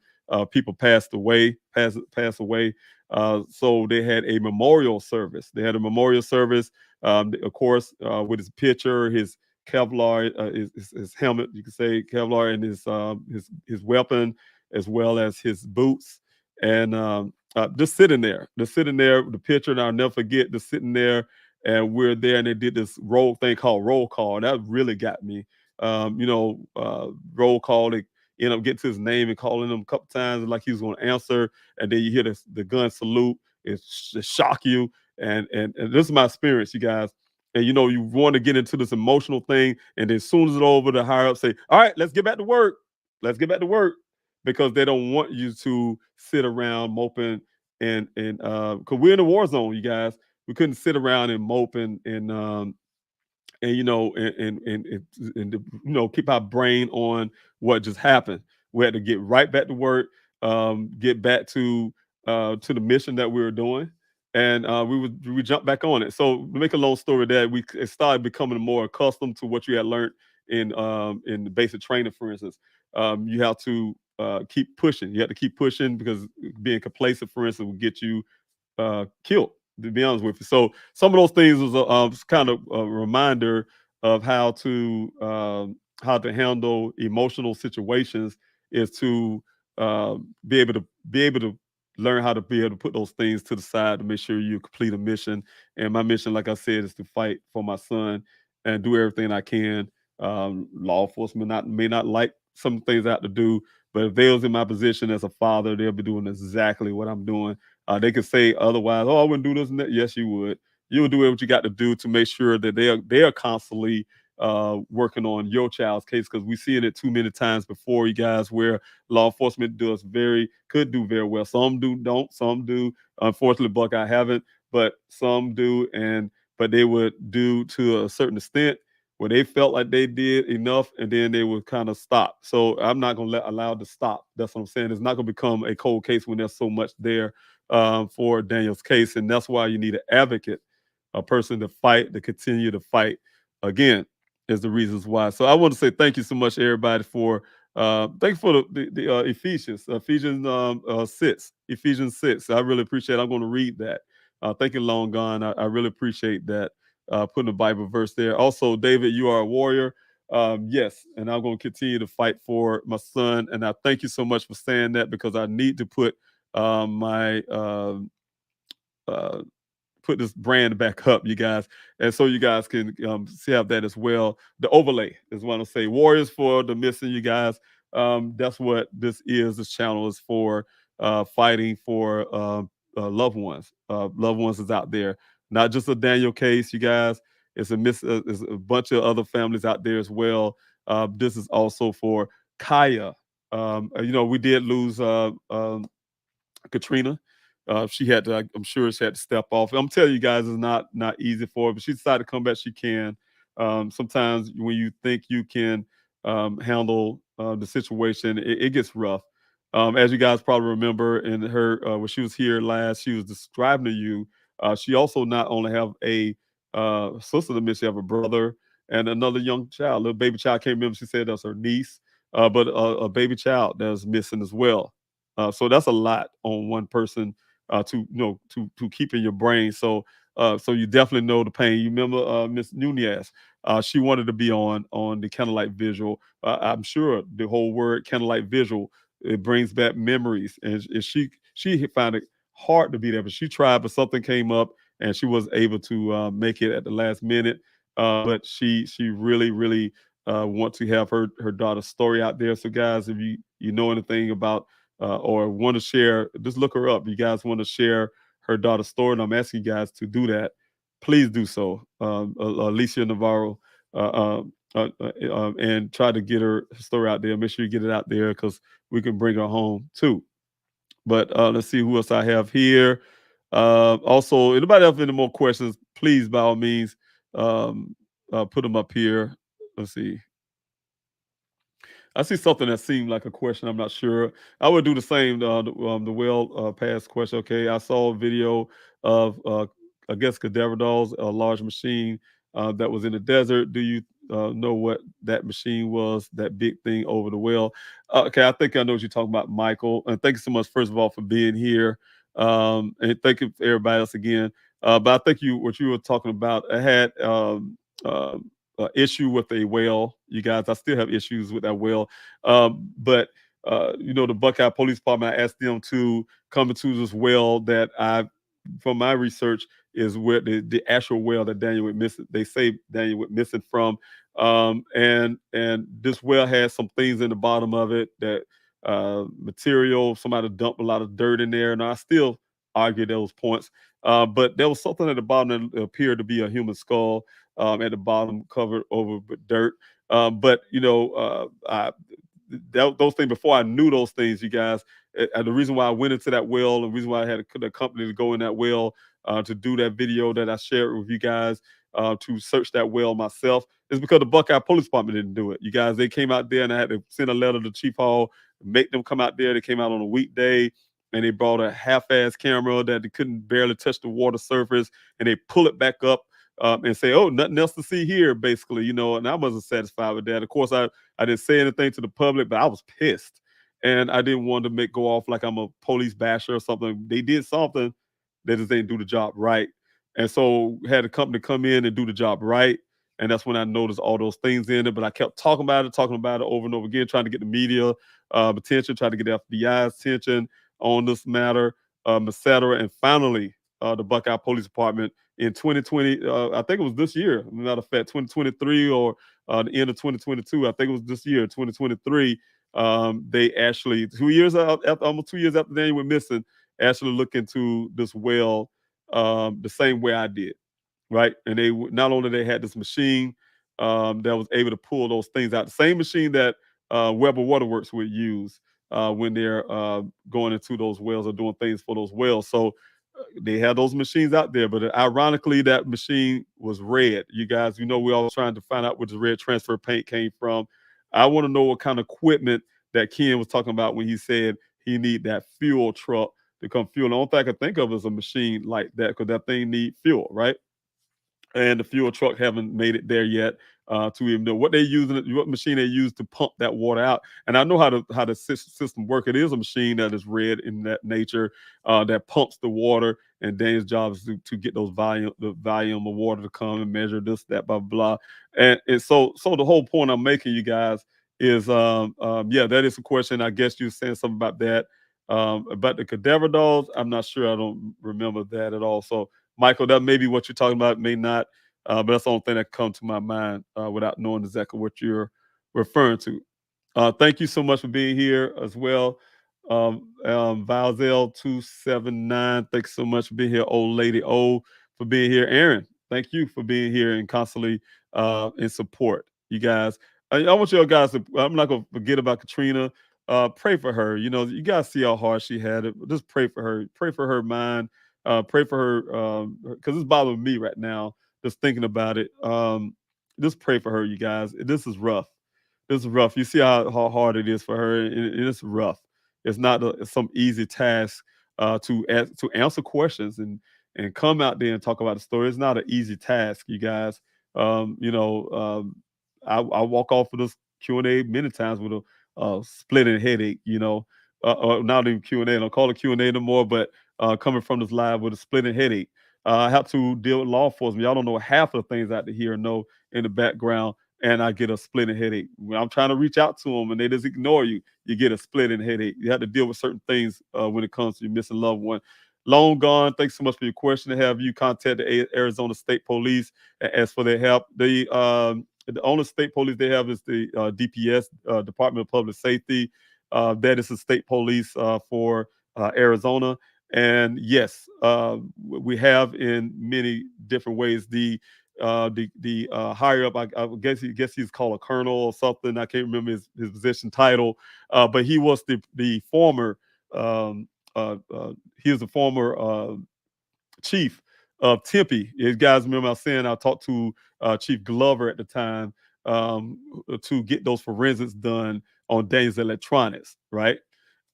people pass away. So they had a memorial service. They had a memorial service, of course, with his picture, his Kevlar, his helmet, you could say Kevlar, and his weapon, as well as his boots, and just sitting there, with the picture. And I'll never forget just sitting there, and we're there, and they did this thing called roll call. And that really got me. Roll call. They end up getting to his name and calling him a couple times, like he was going to answer, and then you hear the gun salute. It shock you, and this is my experience, you guys. And you want to get into this emotional thing, and then as soon as it's over, the higher up say, "All right, let's get back to work. Let's get back to work," because they don't want you to sit around moping and because we're in a war zone, you guys. We couldn't sit around and mope and keep our brain on what just happened. We had to get right back to work, get back to the mission that we were doing, and we jumped back on it. So to make a long story, that we started becoming more accustomed to what you had learned in the basic training. For instance, you have to keep pushing. You have to keep pushing, because being complacent, for instance, will get you killed, to be honest with you. So some of those things was kind of a reminder of how to handle emotional situations, is to be able to learn how to be able to put those things to the side to make sure you complete a mission. And my mission, like I said, is to fight for my son and do everything I can. Law enforcement may not like some things I have to do, but if they was in my position as a father, they'll be doing exactly what I'm doing. They could say otherwise. Oh, I wouldn't do this and that. Yes, you would. You would do what you got to do to make sure that they are constantly working on your child's case, because we see it too many times before, you guys, where law enforcement could do very well. Some don't. Some do. Unfortunately, Buck, I haven't, but some do, but they would do to a certain extent where they felt like they did enough, and then they would kind of stop. So I'm not going to allow it to stop. That's what I'm saying. It's not going to become a cold case when there's so much there for Daniel's case. And that's why you need an advocate, a person to fight, to continue to fight. Again, is the reasons why. So I want to say thank you so much, everybody, for thank you for the Ephesians 6. I really appreciate it. I'm going to read that. Thank you, Long Gone. I really appreciate that. Putting a Bible verse there. Also, David, you are a warrior. Yes, and I'm going to continue to fight for my son. And I thank you so much for saying that, because I need to put put this brand back up, you guys, and so you guys can see have that as well. The overlay is what I'll say. Warriors for the missing, you guys. That's what this is. This channel is for fighting for loved ones. Loved ones is out there. Not just a Daniel case, you guys. It's a bunch of other families out there as well. This is also for Kaya. We did lose Katrina. She had to. I'm sure she had to step off. I'm telling you guys, it's not easy for her, but she decided to come back. She can. Sometimes when you think you can handle the situation, it gets rough. As you guys probably remember, in her when she was here last, she was describing to you. She also not only have a sister to miss, she have a brother and another young child, little baby child. I can't remember. She said that's her niece, but a baby child that's missing as well. So that's a lot on one person to keep in your brain. So you definitely know the pain. You remember Miss Nunez? She wanted to be on the Candlelight Vigil. I'm sure the whole word Candlelight Vigil, it brings back memories, and she found it hard to be there, but she tried. But something came up, and she was able to make it at the last minute. But she really want to have her daughter's story out there. So guys, if you know anything about or want to share, just look her up. You guys want to share her daughter's story, and I'm asking you guys to do that. Please do so. Alicia Navarro, and try to get her story out there. Make sure you get it out there because we can bring her home too. But let's see who else I have here. Also, anybody have any more questions, please, by all means, put them up here. Let's see. I see something that seemed like a question. I'm not sure. I would do the same. The well past question. Okay, I saw a video of I guess cadaver dolls, a large machine that was in the desert. Do you know what that machine was? That big thing over the well. Okay, I think I know what you're talking about, Michael. And thank you so much, first of all, for being here. And thank you for everybody else again. But I think what you were talking about, I had issue with a well, you guys. I still have issues with that well. But the Buckeye Police Department, I asked them to come into this well that from my research, is where the actual well that Daniel went missing. They say Daniel went missing from. And this well has some things in the bottom of it that material, somebody dumped a lot of dirt in there. And I still argue those points. But there was something at the bottom that appeared to be a human skull. At the bottom, covered over with dirt. But those things, before I knew those things, you guys, the reason why I went into that well, the reason why I had the company to go in that well to do that video that I shared with you guys, to search that well myself, is because the Buckeye Police Department didn't do it. You guys, they came out there and I had to send a letter to Chief Hall, make them come out there. They came out on a weekday. And they brought a half-ass camera that they couldn't barely touch the water surface, and they pull it back up. And say, oh, nothing else to see here, basically, and I wasn't satisfied with that. Of course, I didn't say anything to the public, but I was pissed. And I didn't want to go off like I'm a police basher or something. They did something, they just didn't do the job right. And so had a company come in and do the job right. And that's when I noticed all those things in it. But I kept talking about it over and over again, trying to get the media attention, trying to get the FBI's attention on this matter, et cetera. And finally, the Buckeye Police Department in 2020, I think it was this year, matter of fact, 2023 or the end of 2022, I think it was this year, 2023, they actually, 2 years out, almost 2 years after Daniel went missing, actually looked into this well the same way I did, right? And they not only they had this machine that was able to pull those things out, the same machine that Weber Waterworks would use when they're going into those wells or doing things for those wells. So they had those machines out there, but ironically, that machine was red. You guys, we're all trying to find out where the red transfer paint came from. I want to know what kind of equipment that Ken was talking about when he said he need that fuel truck to come fuel. The only thing I can think of is a machine like that, because that thing need fuel, right? And the fuel truck haven't made it there yet to even know what what machine they use to pump that water out. And I know how the system works. It is a machine that is red in that nature that pumps the water. And Dan's job is to get the volume of water to come and measure this, that, blah, blah. And so the whole point I'm making, you guys, is that is a question. I guess you're saying something about that. About the cadaver dolls, I'm not sure. I don't remember that at all. So Michael, that may be what you're talking about, may not, but that's the only thing that comes to my mind without knowing exactly what you're referring to. Thank you so much for being here as well. Valzel279, thanks so much for being here. Old Lady O for being here. Aaron, thank you for being here and constantly in support. You guys, I want you guys to, I'm not going to forget about Katrina. Pray for her. You guys see how hard she had it. Just pray for her. Pray for her mind. Pray for her because it's bothering me right now just thinking about it. Just pray for her, you guys. This is rough. This is rough. You see how hard it is for her. It's rough. It's not some easy task to answer questions and come out there and talk about the story. It's not an easy task, you guys. I walk off of this Q&A many times with a splitting headache. Not even Q&A. I don't call it Q&A no more, but coming from this live with a splitting headache. I have to deal with law enforcement. Y'all don't know half of the things out here know in the background, and I get a splitting headache. When I'm trying to reach out to them and they just ignore you, you get a splitting headache. You have to deal with certain things when it comes to your missing loved one. Long gone, thanks so much for your question. To have you contact the Arizona State Police and ask for their help. The only state police they have is the DPS, Department of Public Safety. That is the state police for Arizona. And yes, we have in many different ways the higher up. I guess he's called a colonel or something. I can't remember his position title, but he was the former. Um, he was the former chief of Tempe. You guys remember I was saying I talked to Chief Glover at the time to get those forensics done on Daniel's electronics, right?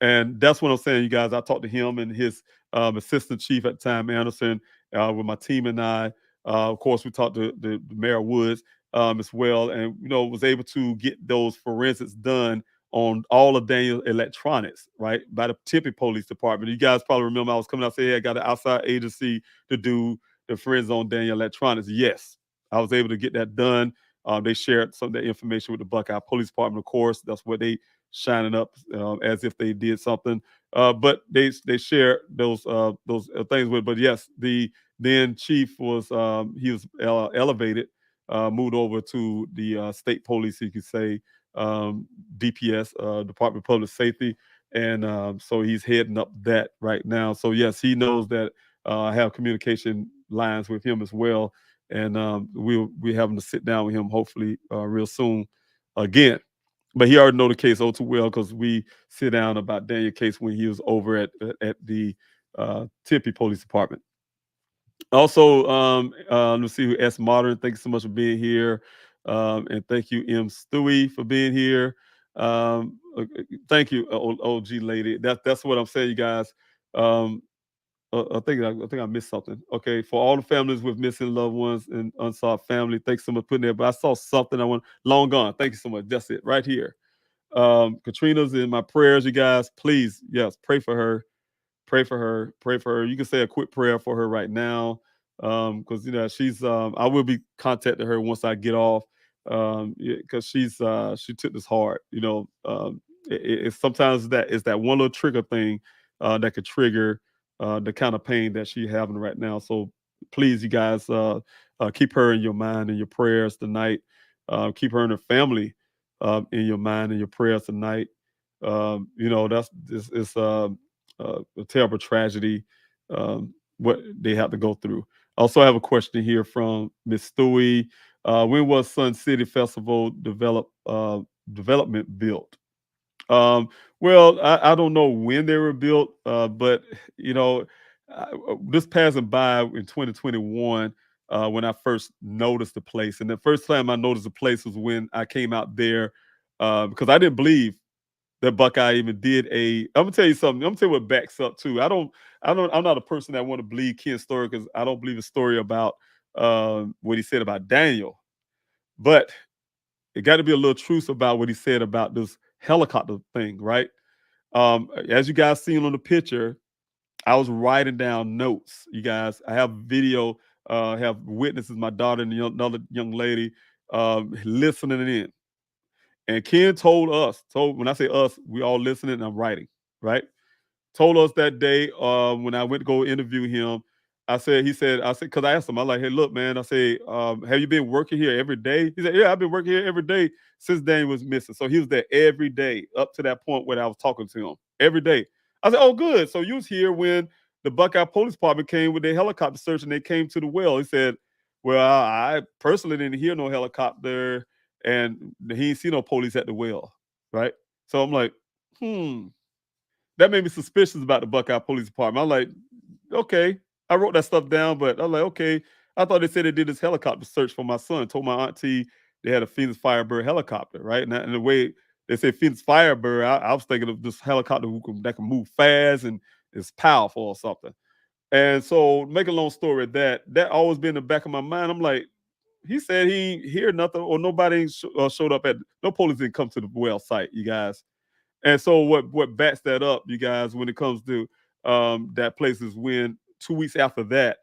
And that's what I'm saying, you guys. I talked to him and his assistant chief at the time, Anderson, with my team and I. Of course, we talked to the Mayor Woods as well, and was able to get those forensics done on all of Daniel electronics, right, by the Tempe Police Department. You guys probably remember I was coming out saying, hey, I got an outside agency to do the forensics on Daniel electronics. Yes, I was able to get that done. They shared some of that information with the Buckeye Police Department, of course. That's what they shining up as if they did something. But they shared those things with. But yes, the then chief was he was elevated, moved over to the state police, you could say, DPS, Department of Public Safety, and so he's heading up that right now. So yes, he knows that I have communication lines with him as well, and we're having to sit down with him hopefully real soon again. But he already know the case all too well because we sit down about Daniel case when he was over at the Tempe Police Department. Also, let's see who S Modern. Thank you so much for being here, and thank you M Stewie for being here. Thank you, OG lady. That's what I'm saying, you guys. I think I missed something. Okay, for all the families with missing loved ones and unsolved family, thanks so much for putting there. But I saw something I want long gone. Thank you so much. That's it right here. Katrina's in my prayers, you guys. Please, yes, pray for her. Pray for her. Pray for her. You can say a quick prayer for her right now, because she's. I will be contacting her once I get off, because she took this hard. It's sometimes it's that one little trigger thing that could trigger the kind of pain that she's having right now. So please, you guys, keep her in your mind and your prayers tonight. Keep her and her family in your mind and your prayers tonight. That's this is a terrible tragedy what they have to go through. I also have a question here from Miss Stewie. When was Sun City Festival development built? Well, I don't know when they were built, but this passing by in 2021 when I first noticed the place, and the first time I noticed the place was when I came out there because I didn't believe that Buckeye even did a. I'm gonna tell you something. I'm gonna tell you what backs up too. I'm not a person that want to believe Ken's story because I don't believe the story about what he said about Daniel, but it got to be a little truth about what he said about this helicopter thing, right? As you guys seen on the picture, I was writing down notes. You guys, I have video, have witnesses, my daughter and another young lady listening in. And Ken told when I say us, we all listening and I'm writing, right? Told us that day when I went to go interview him. I said, because I asked him, I like, hey, look, man, I say, have you been working here every day? He said, yeah, I've been working here every day since Daniel was missing. So he was there every day up to that point where I was talking to him every day. I said, oh, good. So you was here when the Buckeye Police Department came with their helicopter search and they came to the well. He said, well, I personally didn't hear no helicopter and he didn't see no police at the well, right? So I'm like, that made me suspicious about the Buckeye Police Department. I'm like, okay. I wrote that stuff down, but I'm like, okay. I thought they said they did this helicopter search for my son. Told my auntie they had a Phoenix Firebird helicopter, right? And the way they say Phoenix Firebird, I was thinking of this helicopter that can move fast and is powerful or something. And so, make a long story, that always been in the back of my mind. I'm like, he said he ain't hear nothing or nobody showed up no police didn't come to the well site, you guys. And so what backs that up, you guys, when it comes to that place is when 2 weeks after that,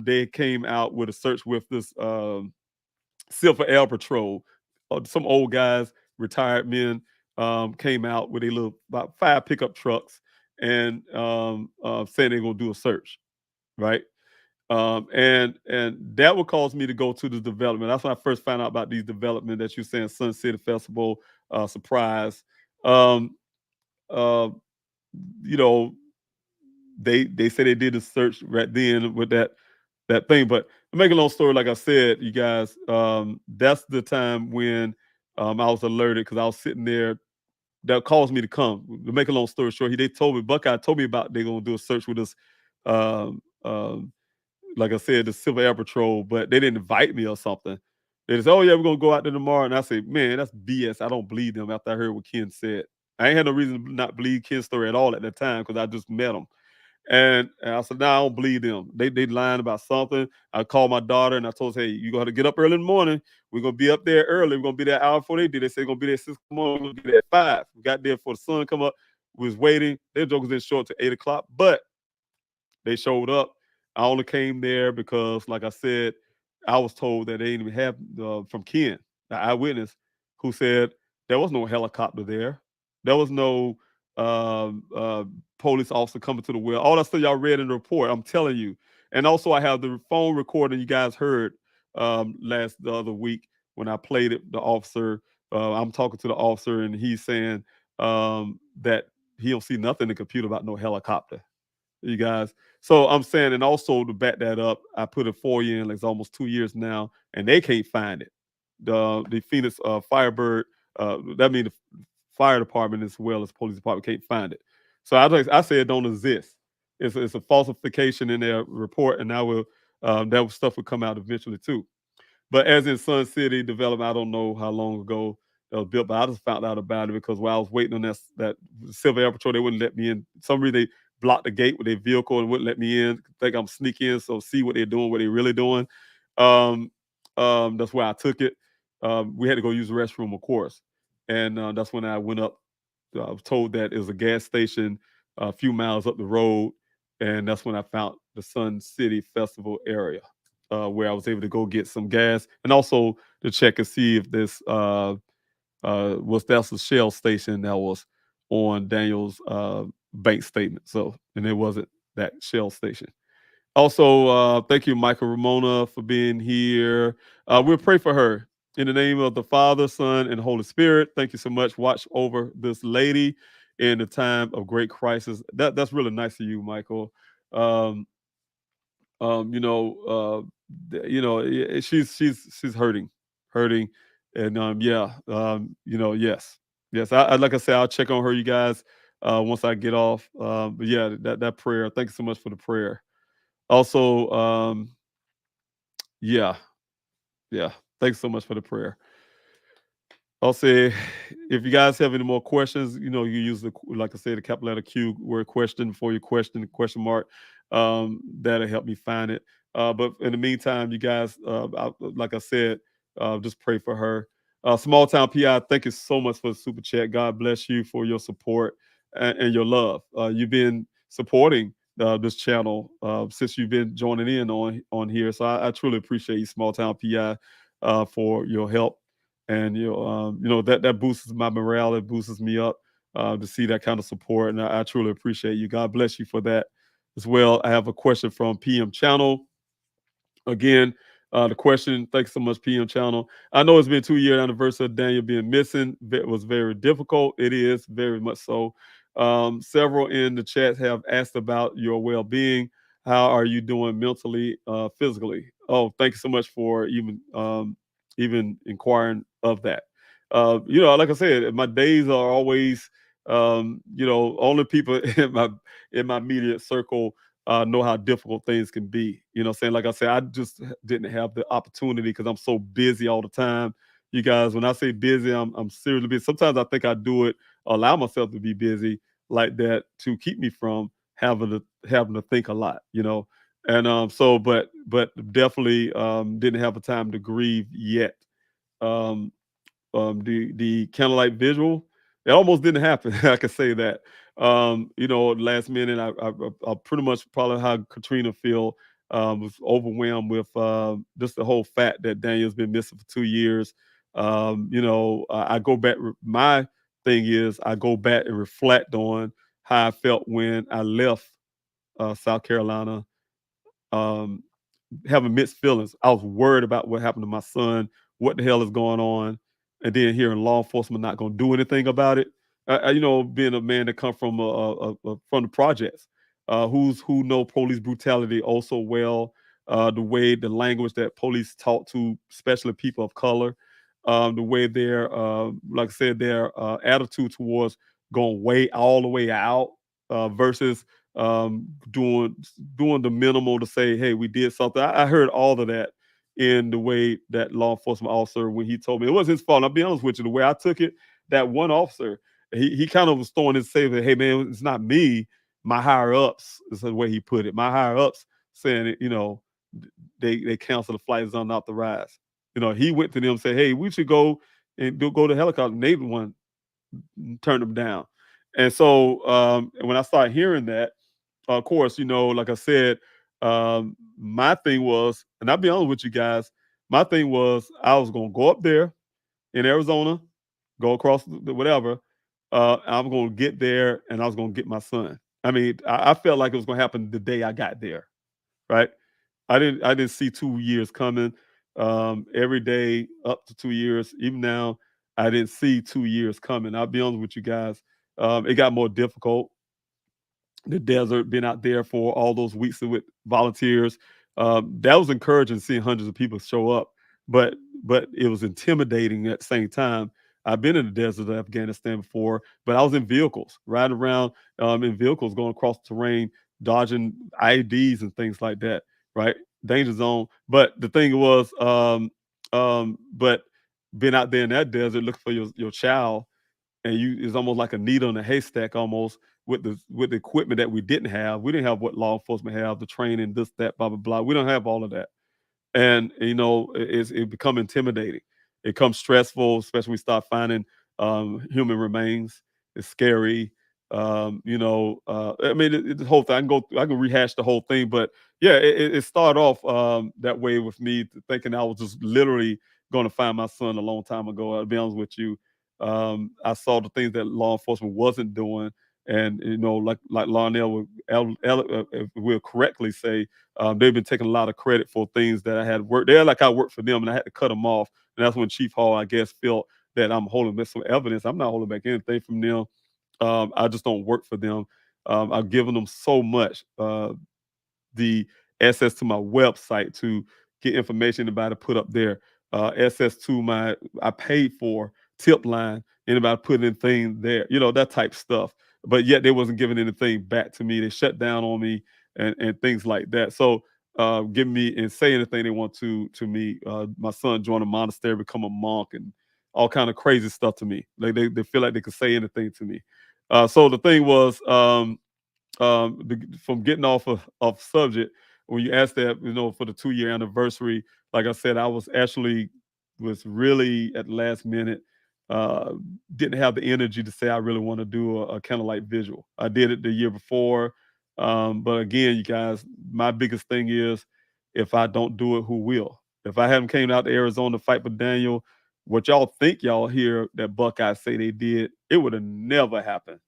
they came out with a search with this Silver Air Patrol. Some old guys, retired men, came out with about 5 pickup trucks and saying they're gonna do a search, right? And that would cause me to go to the development. That's when I first found out about these development that you're saying, Sun City Festival, surprise. Um, uh, you know, they say they did a search right then with that thing. But to make a long story, like I said, you guys, that's the time when I was alerted because I was sitting there. That caused me to come. To make a long story short, they told me, Buckeye told me about they're gonna do a search with us. Um, um, like I said, the Civil Air Patrol, but they didn't invite me or something. They just, oh yeah, we're gonna go out there tomorrow. And I said, man, that's BS. I don't believe them after I heard what Ken said. I ain't had no reason to not believe Ken's story at all at that time because I just met him. And I said, no, I don't believe them. They lying about something. I called my daughter and I told her, hey, you got to get up early in the morning. We're gonna be up there early. We're gonna be there an hour before they did. They said we're gonna be there 6 in the morning. We're gonna be there at 5. We got there before the sun come up. We was waiting. Their jokers didn't show up to 8 o'clock, but they showed up. I only came there because, like I said, I was told that they didn't even have from Ken, the eyewitness, who said there was no helicopter there. There was no police officer coming to the well. All that stuff y'all read in the report, I'm telling you. And also, I have the phone recording you guys heard the other week when I played it. The officer, I'm talking to the officer, and he's saying that he don't see nothing in the computer about no helicopter. You guys. So I'm saying, and also to back that up, I put a FOIA in, like it's almost 2 years now, and they can't find it. The Phoenix Firebird, that means the fire department as well as police department can't find it. So I say it don't exist. It's a falsification in their report, and now that stuff will come out eventually too. But as in Sun City development, I don't know how long ago that was built, but I just found out about it because while I was waiting on that Civil Air Patrol, they wouldn't let me in. For some reason they blocked the gate with their vehicle and wouldn't let me in. Think I'm sneaking in, so see what they're doing, what they're really doing. Um, that's why I took it. We had to go use the restroom, of course, and that's when I went up. I was told that it was a gas station a few miles up the road, and that's when I found the Sun City Festival area. Where I was able to go get some gas and also to check and see if this that's a Shell station that was on Daniel's bank statement. So, and it wasn't that Shell station. Also, thank you, Michael Ramona, for being here. We'll pray for her in the name of the Father, Son, and Holy Spirit. Thank you so much. Watch over this lady in the time of great crisis. That's really nice of you, Michael. Um, she's hurting, and yes, yes. I like I said, I'll check on her, you guys, once I get off. But yeah, that prayer. Thank you so much for the prayer. Also, yeah, yeah. Thanks so much for the prayer. I'll say, if you guys have any more questions, you use like I said, the capital letter Q word question for your question mark. That'll help me find it. But in the meantime, you guys, like I said, just pray for her. Small Town PI, thank you so much for the super chat. God bless you for your support and your love. You've been supporting this channel since you've been joining in on here. So I truly appreciate you, Small Town PI, for your help. And that boosts my morale. It boosts me up to see that kind of support, and I truly appreciate you. God bless you for that as well. I have a question from PM Channel. Again, the question, thanks so much, PM Channel. I know it's been 2-year anniversary of Daniel being missing. It was very difficult. It is very much so. Several in the chat have asked about your well-being. How are you doing mentally, physically? Oh, thank you so much for even inquiring of that. Like I said, my days are always, only people in my immediate circle know how difficult things can be. Saying, like I said, I just didn't have the opportunity because I'm so busy all the time. You guys, when I say busy, I'm seriously busy. Sometimes I think I do it, allow myself to be busy like that to keep me from having to think a lot. And but definitely didn't have a time to grieve yet. The Candlelight Vigil, it almost didn't happen. I can say that. Last minute, I pretty much probably how Katrina feel. Was overwhelmed with just the whole fact that Daniel's been missing for 2 years. I go back. My thing is, I go back and reflect on how I felt when I left South Carolina having mixed feelings. I was worried about what happened to my son, what the hell is going on, and then hearing law enforcement not going to do anything about it. Being a man that come from from the projects, who know police brutality also well, the language that police talk to, especially people of color, the way their, like I said, their attitude towards going way all the way out versus doing the minimal to say, hey, we did something. I heard all of that in the way that law enforcement officer, when he told me it was his fault. I'll be honest with you, the way I took it, that one officer, he kind of was throwing his say that, hey man, it's not me, my higher ups is the way he put it. My higher ups saying, they canceled the flight, is unauthorized. He went to them and said, hey, we should go and go to helicopter. And they the one turned them down. And so when I started hearing that, of course, like I said, my thing was, and I'll be honest with you guys, my thing was I was going to go up there in Arizona, go across the whatever. I'm going to get there and I was going to get my son. I mean, I felt like it was going to happen the day I got there, right? I didn't see 2 years coming. Every day up to 2 years, even now, I didn't see 2 years coming. I'll be honest with you guys. It got more difficult. The desert, been out there for all those weeks with volunteers. That was encouraging, seeing hundreds of people show up, but it was intimidating at the same time. I've been in the desert of Afghanistan before, but I was in vehicles, riding around in vehicles, going across the terrain, dodging IEDs and things like that, right? Danger zone. But the thing was, but being out there in that desert looking for your child, and it's almost like a needle in a haystack almost with the equipment that we didn't have. We didn't have what law enforcement have, the training, this, that, blah, blah, blah. We don't have all of that. And, it become intimidating. It becomes stressful, especially when we start finding human remains. It's scary. I mean, the whole thing, I can rehash the whole thing, but yeah, it started off that way with me thinking I was just literally going to find my son a long time ago. I'll be honest with you. I saw the things that law enforcement wasn't doing, and like Larnell will correctly say, they've been taking a lot of credit for things that I had worked. They're like I worked for them, and I had to cut them off. And that's when Chief Hall, I guess, felt that I'm holding back some evidence. I'm not holding back anything from them. I just don't work for them. I've given them so much. The access to my website to get information about it put up there. Access to I paid for tip line, anybody put anything there, that type stuff. But yet they wasn't giving anything back to me. They shut down on me and things like that. So give me and say anything they want to me. My son joined a monastery, become a monk, and all kind of crazy stuff to me. Like they feel like they could say anything to me. So the thing was, from getting off subject, when you asked that, for the 2-year anniversary, like I said, I was really at the last minute, didn't have the energy to say I really want to do a candlelight vigil. I did it the year before, but again, you guys, my biggest thing is, if I don't do it, who will? If I haven't came out to Arizona to fight for Daniel, what y'all think y'all hear that Buckeyes say they did, it would have never happened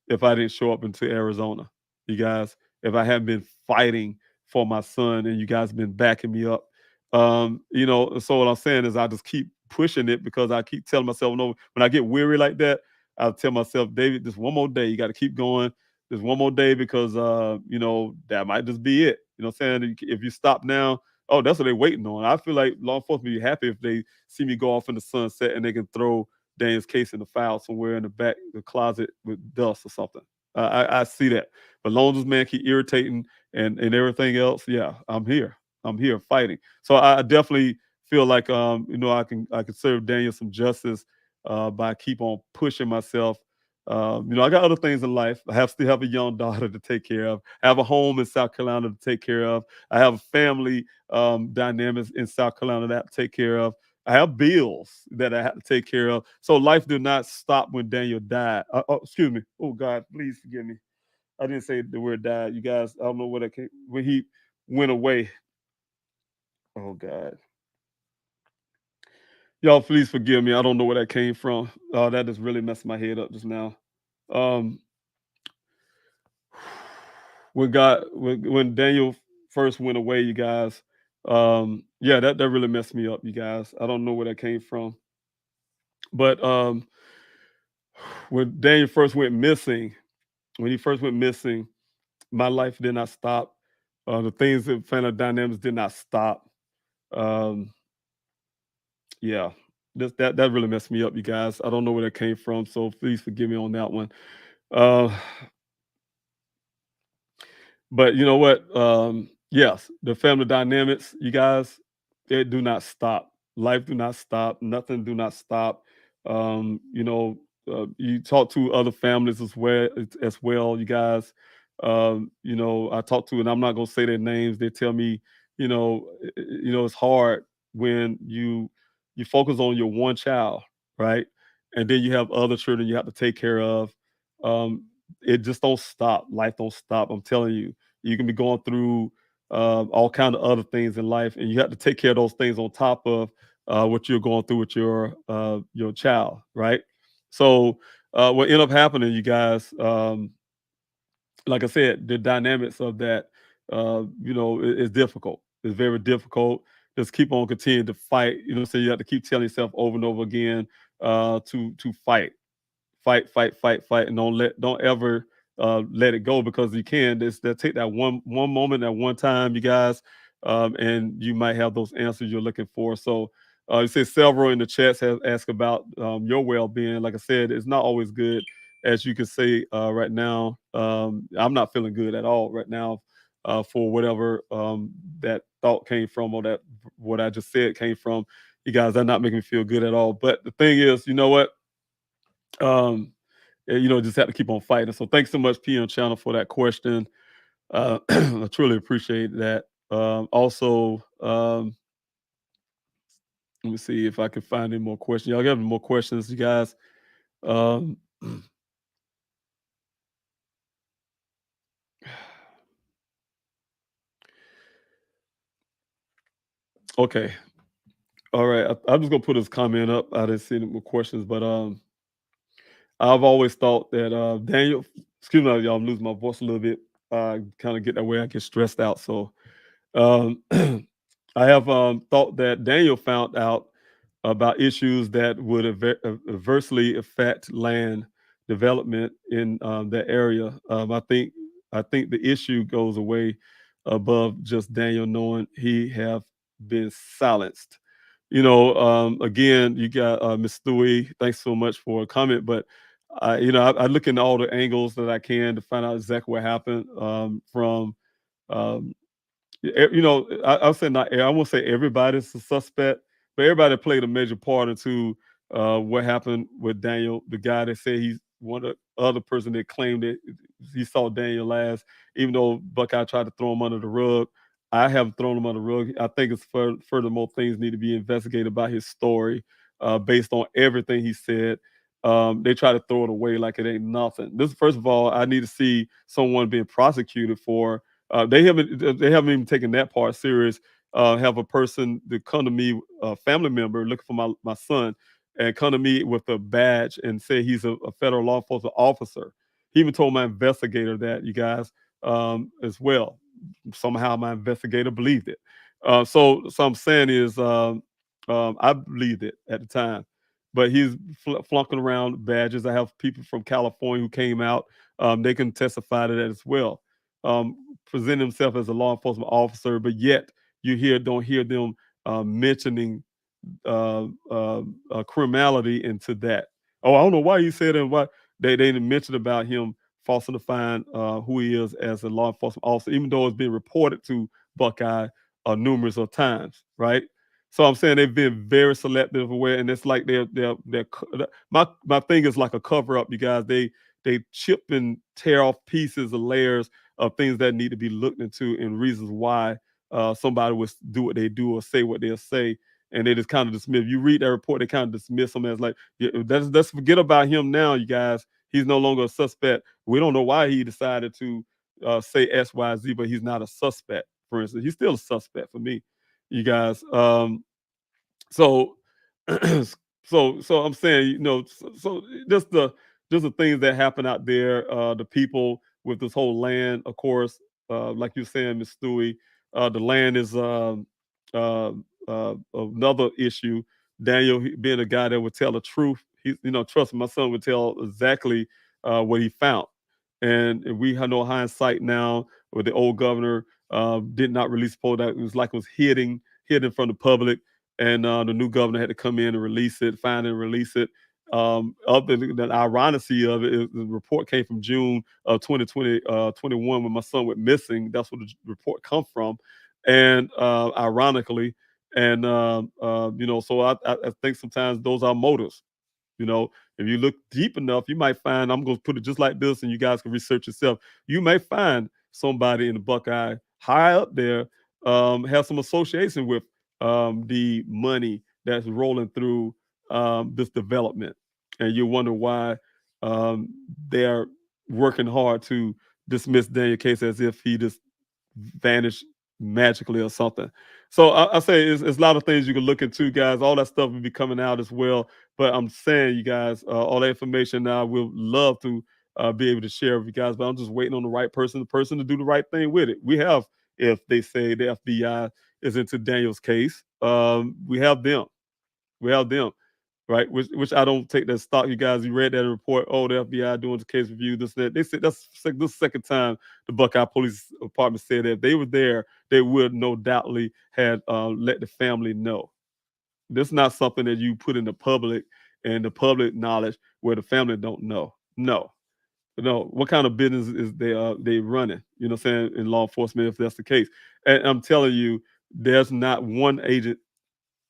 if I didn't show up into Arizona, you guys, if I hadn't been fighting for my son and you guys been backing me up. So what I'm saying is I just keep pushing it because I keep telling myself, no, when I get weary like that, I'll tell myself, David, just one more day, you got to keep going. Just one more day because, that might just be it. You know what I'm saying? If you stop now, oh, that's what they're waiting on. I feel like law enforcement be happy if they see me go off in the sunset and they can throw Daniel's case in the file somewhere in the back of the closet with dust or something. I see that. But long as this man keep irritating and everything else, yeah, I'm here. I'm here fighting. So I definitely feel like I can serve Daniel some justice by keep on pushing myself. I got other things in life. Still have a young daughter to take care of. I have a home in South Carolina to take care of. I have a family dynamics in South Carolina that I have to take care of. I have bills that I have to take care of. So life did not stop when Daniel died. Excuse me. Oh God, please forgive me. I didn't say the word died. You guys, I don't know where that came when he went away. Oh God. Y'all, please forgive me. I don't know where that came from. That just really messed my head up just now. When Daniel first went away, you guys, yeah, that really messed me up, you guys. I don't know where that came from, but when Daniel first went missing, when he first went missing, my life did not stop. The things that family dynamics did not stop. Um, yeah, that really messed me up, you guys. I don't know where that came from, so please forgive me on that one. Uh, but you know what? Yes, the family dynamics, you guys, it do not stop. Life do not stop. Nothing do not stop. You know, you talk to other families as well, you guys. You know, I talk to, and I'm not gonna say their names. They tell me, you know, it's hard when you focus on your one child, right? And then you have other children you have to take care of. Um, it just don't stop. Life don't stop. I'm telling you, you can be going through all kind of other things in life, and you have to take care of those things on top of what you're going through with your child, right? So what end up happening, you guys, like I said, the dynamics of that, you know, is difficult. It's very difficult. Just keep on continuing to fight. You know, so you have to keep telling yourself over and over again to fight, fight, and don't ever let it go, because you can. That take that one moment at one time, you guys, and you might have those answers you're looking for. So you say several in the chats have asked about your well-being. Like I said, it's not always good, as you can say right now. I'm not feeling good at all right now for whatever that thought came from, or that what I just said came from. You guys are not making me feel good at all. But the thing is, you know what? You know, just have to keep on fighting. So thanks so much, PM Channel, for that question. I truly appreciate that. Also, let me see if I can find any more questions. Y'all got any more questions, you guys? Um, okay. All right. I'm just gonna put this comment up. I didn't see any more questions, but I've always thought that Daniel, excuse me, y'all, I'm losing my voice a little bit. I kind of get that way. I get stressed out. So I have thought that Daniel found out about issues that would adversely affect land development in that area. I think the issue goes away above just Daniel knowing he have been silenced. You know, again, you got Miss Stewie. Thanks so much for a comment, but you know, I look into all the angles that I can to find out exactly what happened from um, you know, I'll say not. I won't say everybody's a suspect, but everybody played a major part into what happened with Daniel. The guy that said he's one of the other person that claimed that he saw Daniel last, even though Buckeye tried to throw him under the rug. I haven't thrown him under the rug. I think it's furthermore things need to be investigated about his story based on everything he said. They try to throw it away like it ain't nothing. This, first of all, I need to see someone being prosecuted for they haven't even taken that part serious. Have a person that come to me, a family member looking for my son, and come to me with a badge and say he's a federal law enforcement officer. He even told my investigator that, you guys, as well. Somehow my investigator believed it. So I'm saying is I believed it at the time, but he's flunking around badges. I have people from California who came out. They can testify to that as well. Present himself as a law enforcement officer, but yet don't hear them mentioning criminality into that. Oh, I don't know why you said that. Why they didn't mention about him falsifying who he is as a law enforcement officer, even though it's been reported to Buckeye numerous of times, right? So I'm saying they've been very selective aware, and it's like my thing is like a cover up, you guys. They chip and tear off pieces of layers of things that need to be looked into and reasons why somebody would do what they do or say what they'll say, and they just kind of dismiss. If you read that report, they kind of dismiss them as like, yeah, let's forget about him now, you guys. He's no longer a suspect. We don't know why he decided to say X, Y, Z, but he's not a suspect. For instance, he's still a suspect for me, you guys. So, so I'm saying, you know, so just the things that happen out there, the people with this whole land, of course, like you're saying, Miss Stewie, The land is another issue. Daniel, being a guy that would tell the truth, trust me, my son would tell exactly what he found. And we have no hindsight now with the old governor did not release poll that it was like it was hidden from the public. And the new governor had to come in and release it, find and release it. Other than the ironically of it, the report came from June of 2021 when my son went missing. That's where the report come from. And ironically, and so I think sometimes those are motives. If you look deep enough, you might find, I'm going to put it just like this and you guys can research yourself. You may find somebody in the Buckeye high up there has some association with the money that's rolling through this development. And you wonder why they're working hard to dismiss Daniel Case as if he just vanished magically or something. So I say it's a lot of things you can look into, guys. All that stuff will be coming out as well. But I'm saying, you guys, all that information now, we'll love to be able to share with you guys. But I'm just waiting on the right person, to do the right thing with it. We have, if they say the FBI is into Daniel's case, we have them. Right? Which I don't take that stock, you guys. You read that report. Oh, the FBI doing the case review. This, that. They said that's the second time the Buckeye Police Department said that if they were there, they would no doubtly had let the family know. This is not something that you put in the public and the public knowledge where the family don't know. No. What kind of business is they running? You know what I'm saying, in law enforcement, if that's the case. And I'm telling you, there's not one agent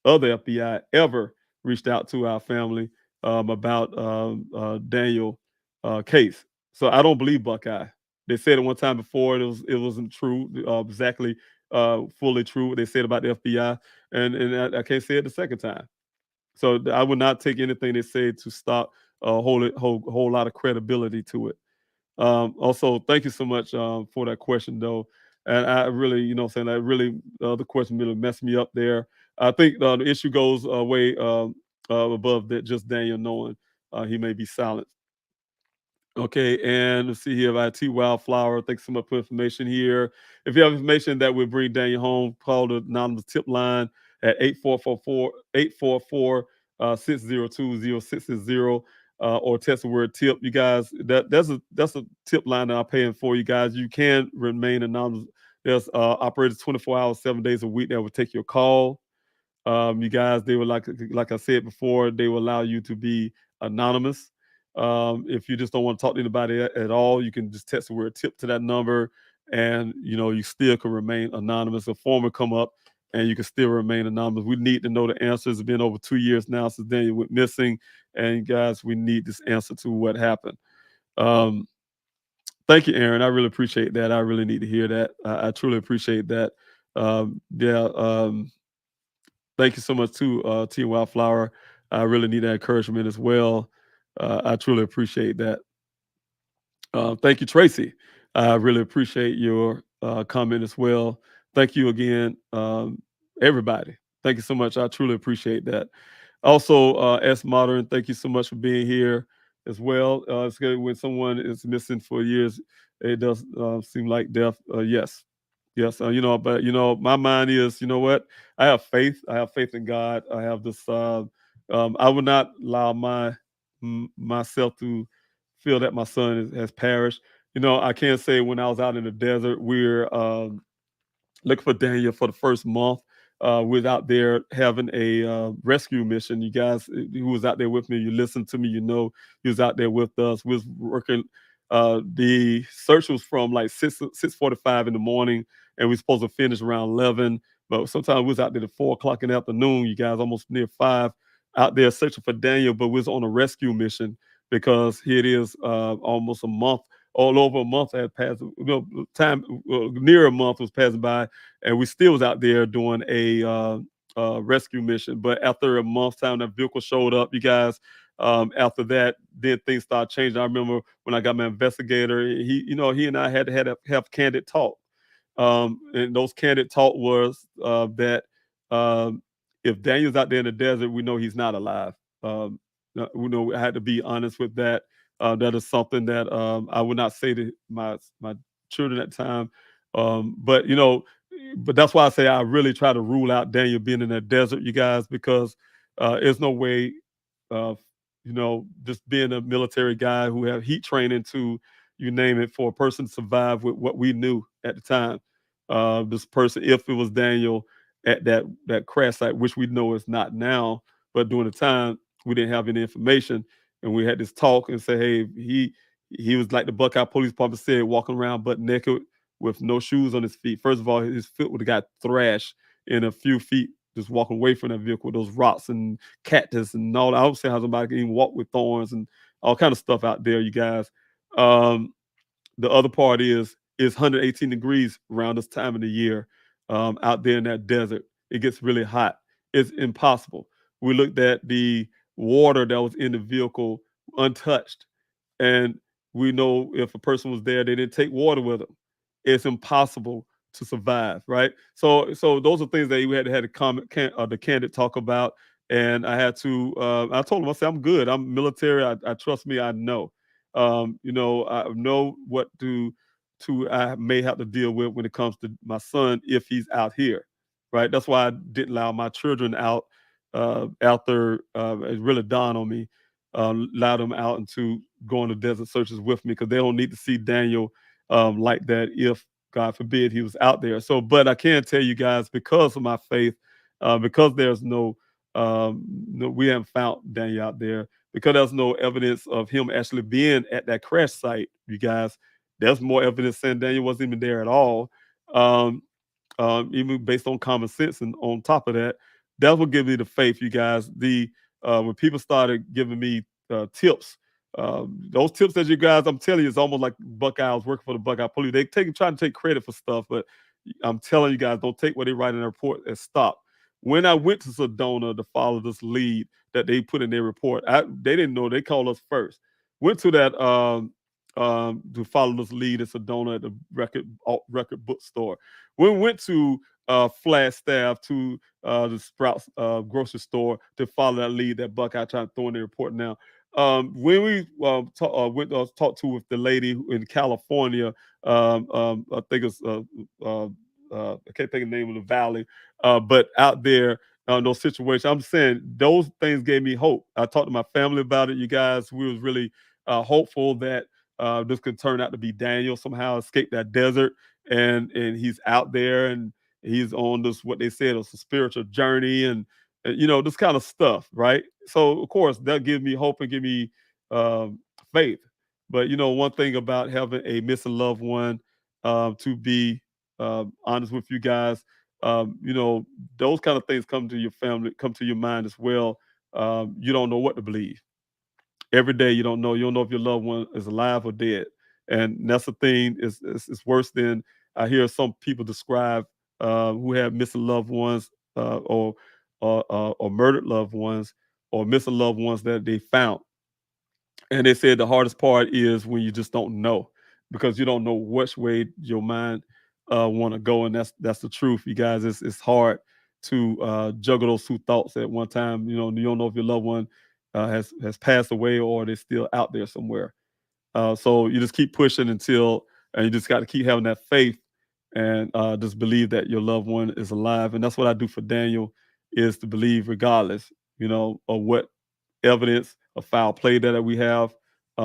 of the FBI ever reached out to our family about Daniel case. So I don't believe Buckeye. They said it one time before, it wasn't true, exactly fully true what they said about the FBI, and I can't say it the second time. So I would not take anything they say to stop a whole lot of credibility to it. Also, thank you so much for that question, though. And I really, that really, the question really messed me up there. I think the issue goes way above that, just Daniel knowing he may be silent. Okay, and let's see here, T Wildflower. Thanks so much for information here. If you have information that will bring Daniel home, call the anonymous tip line at 844 602 0660 or text the word tip. You guys, that's a tip line that I'm paying for, you guys. You can remain anonymous. There's operators 24 hours, 7 days a week that will take your call. You guys, they will, like I said before, they will allow you to be anonymous. If you just don't want to talk to anybody at all, you can just text the word tip to that number, and you still can remain anonymous. A form will come up and you can still remain anonymous. We need to know the answers. It's been over 2 years now since Daniel went missing, and guys, we need this answer to what happened. Thank you, Aaron. I really appreciate that. I really need to hear that. I truly appreciate that. Thank you so much to T Wildflower. I really need that encouragement as well. I truly appreciate that. Thank you, Tracy. I really appreciate your comment as well. Thank you again, everybody. Thank you so much. I truly appreciate that. Also, S Modern, thank you so much for being here as well. It's good when someone is missing for years. It does seem like death. Yes. But my mind is, you know what? I have faith. I have faith in God. I have this. I would not allow myself to feel that my son has perished. I can't say when I was out in the desert, we're looking for Daniel for the first month. We was out there having a rescue mission. You guys who was out there with me, you listen to me, he was out there with us. We was working. The search was from like 6:45 in the morning, and we supposed to finish around 11. But sometimes we was out there at 4 o'clock in the afternoon, you guys, almost near 5, out there searching for Daniel. But we was on a rescue mission because here it is, almost a month. All over a month had passed. Time near a month was passing by, and we still was out there doing a rescue mission. But after a month's time, that vehicle showed up, you guys. After that, then things started changing. I remember when I got my investigator, he and I had to have candid talk. And those candid talk was that if Daniel's out there in the desert, we know he's not alive. We know I had to be honest with that. That is something that I would not say to my children at the time. But but that's why I say I really try to rule out Daniel being in that desert, you guys, because there's no way, uh, just being a military guy who have heat training to, you name it, for a person to survive with what we knew at the time. This person, if it was Daniel at that crash site, which we know is not now, but during the time we didn't have any information, and we had this talk and say, hey, he was like the Buckeye Police Department said, walking around butt naked with no shoes on his feet. First of all, his foot would have got thrashed in a few feet just walking away from that vehicle with those rocks and cactus and all that. I don't see how somebody can even walk with thorns and all kind of stuff out there, you guys. The other part is it's 118 degrees around this time of the year out there in that desert. It gets really hot. It's impossible. We looked at the water that was in the vehicle untouched, and we know if a person was there, they didn't take water with them. It's impossible to survive, right? So those are things that we had to have the candidate talk about, and I had to. I told him, I said, I'm good. I'm military. I trust me. I know. I know what I may have to deal with when it comes to my son if he's out here, right? That's why I didn't allow my children out after it really dawned on me. Allow them out into going to desert searches with me because they don't need to see Daniel like that if, God forbid, he was out there. So, but I can tell you guys, because of my faith, because there's we haven't found Daniel out there, because there's no evidence of him actually being at that crash site, you guys, there's more evidence saying Daniel wasn't even there at all. Um, even based on common sense, and on top of that, that will give me the faith, you guys. When people started giving me tips, those tips that you guys, I'm telling you, it's almost like Buckeye. I was working for the Buckeye Police. They trying to take credit for stuff, but I'm telling you guys, don't take what they write in their report and stop. When I went to Sedona to follow this lead that they put in their report, they didn't know. They called us first. Went to that to follow this lead in Sedona at the record bookstore. We went to Flagstaff to the Sprouts grocery store to follow that lead that Buckeye trying to throw in the report now. When we went talked to with the lady in California, I think it's I can't think of the name of the valley, but out there, those situations, I'm saying those things gave me hope. I talked to my family about it. You guys, we was really hopeful that this could turn out to be Daniel somehow escape that desert, and he's out there and he's on this, what they said, it's a spiritual journey, and this kind of stuff, right? So of course that gives me hope and give me faith. But one thing about having a missing loved one, to be honest with you guys, those kind of things come to your family, come to your mind as well. You don't know what to believe. Every day you don't know. You don't know if your loved one is alive or dead, and that's the thing. It's worse than I hear some people describe who have missing loved ones, or murdered loved ones, or missing loved ones that they found. And they said the hardest part is when you just don't know, because you don't know which way your mind want to go, and that's the truth, you guys. It's hard to juggle those two thoughts at one time. You don't know if your loved one has passed away or they're still out there somewhere. So you just keep pushing and you just got to keep having that faith, and just believe that your loved one is alive. And that's what I do for Daniel, is to believe regardless, of what evidence of foul play that we have.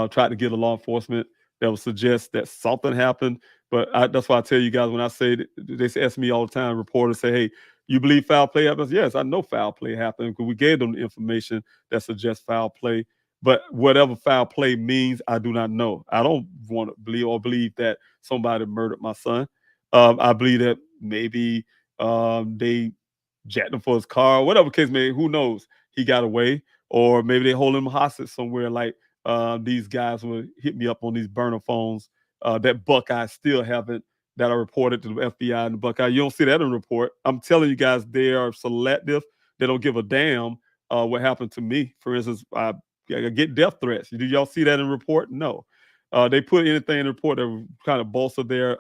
Tried to get a law enforcement that would suggest that something happened. But that's why I tell you guys, when I say, they ask me all the time, reporters say, hey, you believe foul play happens? Yes, I know foul play happened because we gave them the information that suggests foul play. But whatever foul play means, I do not know. I don't want to believe that somebody murdered my son. I believe that maybe they jacked him for his car, whatever case may be. Who knows? He got away, or maybe they hold him hostage somewhere. Like these guys would hit me up on these burner phones that Buckeye still haven't, that are reported to the FBI and the Buckeye. You don't see that in the report. I'm telling you guys, they are selective. They don't give a damn what happened to me. For instance, I get death threats. Do y'all see that in the report? No. They put anything in the report that kind of bolster their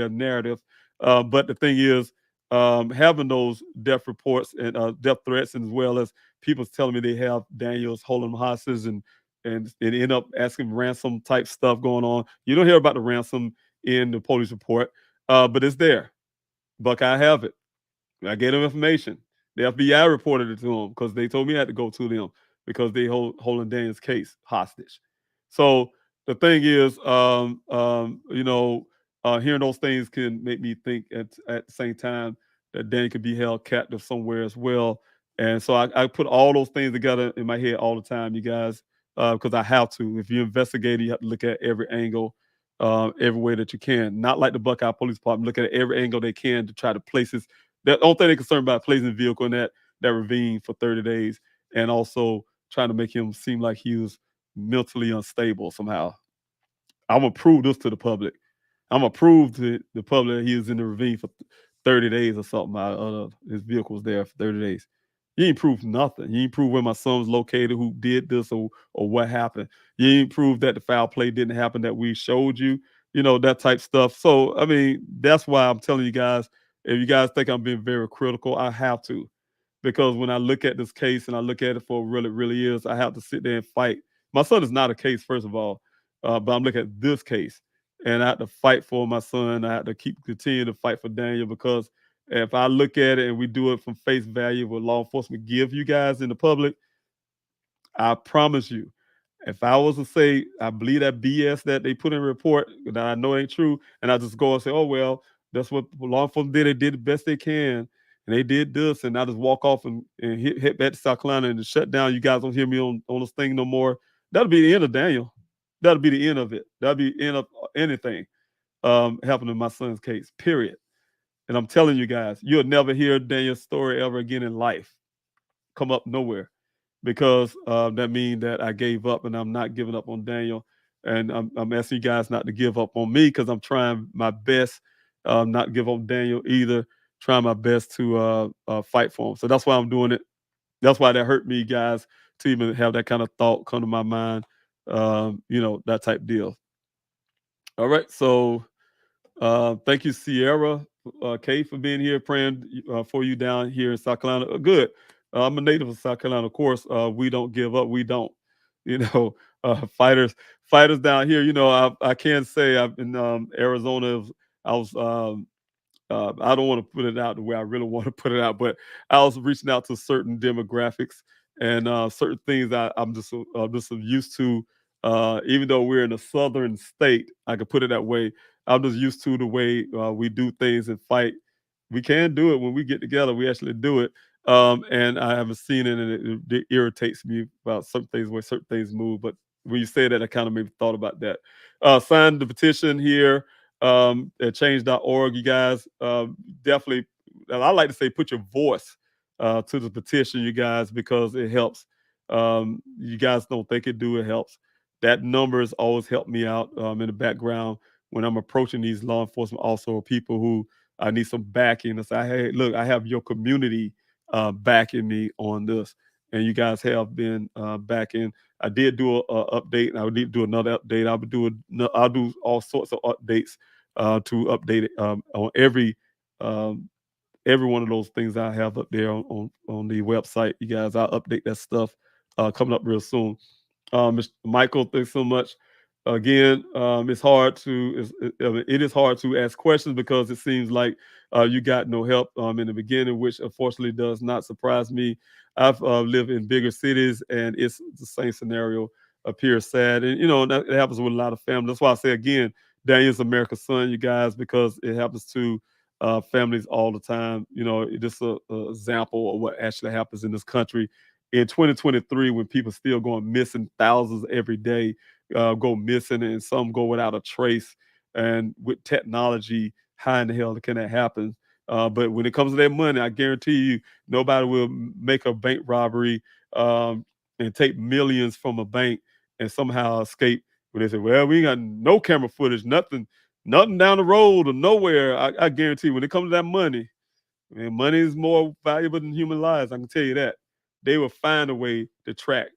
narrative. But the thing is, having those death reports and death threats, and as well as people telling me they have Daniel's holding them hostage, and end up asking ransom type stuff going on. You don't hear about the ransom in the police report, but it's there. Buckeye have it. I gave them information. The FBI reported it to them because they told me I had to go to them because they holding Daniel's case hostage. So the thing is, hearing those things can make me think at the same time that Daniel could be held captive somewhere as well. And so I put all those things together in my head all the time, you guys, because I have to. If you investigate, you have to look at every angle, every way that you can. Not like the Buckeye Police Department, look at every angle they can to try to place this. The only thing they're concerned about placing the vehicle in that ravine for 30 days and also trying to make him seem like he was mentally unstable somehow. I'm going to prove this to the public. I'm going to prove to the public that he was in the ravine for 30 days or something. His vehicle was there for 30 days. You ain't proved nothing. You ain't proved where my son was located, who did this or what happened. You ain't proved that the foul play didn't happen that we showed you, that type stuff. So, I mean, that's why I'm telling you guys, if you guys think I'm being very critical, I have to. Because when I look at this case and I look at it for what it really is, I have to sit there and fight. My son is not a case, first of all, but I'm looking at this case. And I have to fight for my son. I have to continue to fight for Daniel because if I look at it and we do it from face value, what law enforcement give you guys in the public, I promise you, if I was to say I believe that BS that they put in a report that I know ain't true, and I just go and say, oh well, that's what law enforcement did. They did the best they can, and they did this, and I just walk off and hit back to South Carolina and shut down. You guys don't hear me on this thing no more. That'll be the end of Daniel. That'll be the end of it. That'll be the end of anything happening in my son's case. Period. And I'm telling you guys, you'll never hear Daniel's story ever again in life. Come up nowhere. Because that means that I gave up, and I'm not giving up on Daniel. And I'm asking you guys not to give up on me because I'm trying my best not to give up on Daniel either, trying my best to fight for him. So that's why I'm doing it. That's why that hurt me, guys, to even have that kind of thought come to my mind, that type deal. All right, so thank you, Sierra K, for being here, praying for you down here in South Carolina. Good. I'm a native of South Carolina. Of course, we don't give up. We don't. Fighters down here. I can't say I've been Arizona. I was. I don't want to put it out the way I really want to put it out, but I was reaching out to certain demographics and certain things I'm just used to. Even though we're in a southern state, I could put it that way. I'm just used to the way we do things and fight. We can do it when we get together. We actually do it. And I haven't seen it, and it irritates me about some things where certain things move. But when you say that, I kind of maybe thought about that. Sign the petition here at change.org. You guys definitely, I like to say, put your voice to the petition, you guys, because it helps. You guys don't think it do, it helps. That number has always helped me out in the background when I'm approaching these law enforcement also people who I need some backing. I say, hey, look, I have your community backing me on this. And you guys have been backing. I did do a update, and I would need to do another update. I'll do all sorts of updates to update it on every one of those things I have up there on the website. You guys, I'll update that stuff coming up real soon. Mr. Michael, thanks so much. Again, it is hard to ask questions because it seems like you got no help in the beginning, which unfortunately does not surprise me. I've lived in bigger cities, and it's the same scenario appears sad. And, that happens with a lot of families. That's why I say, again, Daniel's America's son, you guys, because it happens to families all the time. Just an example of what actually happens in this country. In 2023, when people still going missing, thousands every day go missing, and some go without a trace. And with technology, how in the hell can that happen? But when it comes to that money, I guarantee you, nobody will make a bank robbery and take millions from a bank and somehow escape. When they say, well, we ain't got no camera footage, nothing down the road or nowhere. I guarantee when it comes to that money, man, money is more valuable than human lives. I can tell you that. They will find a way to track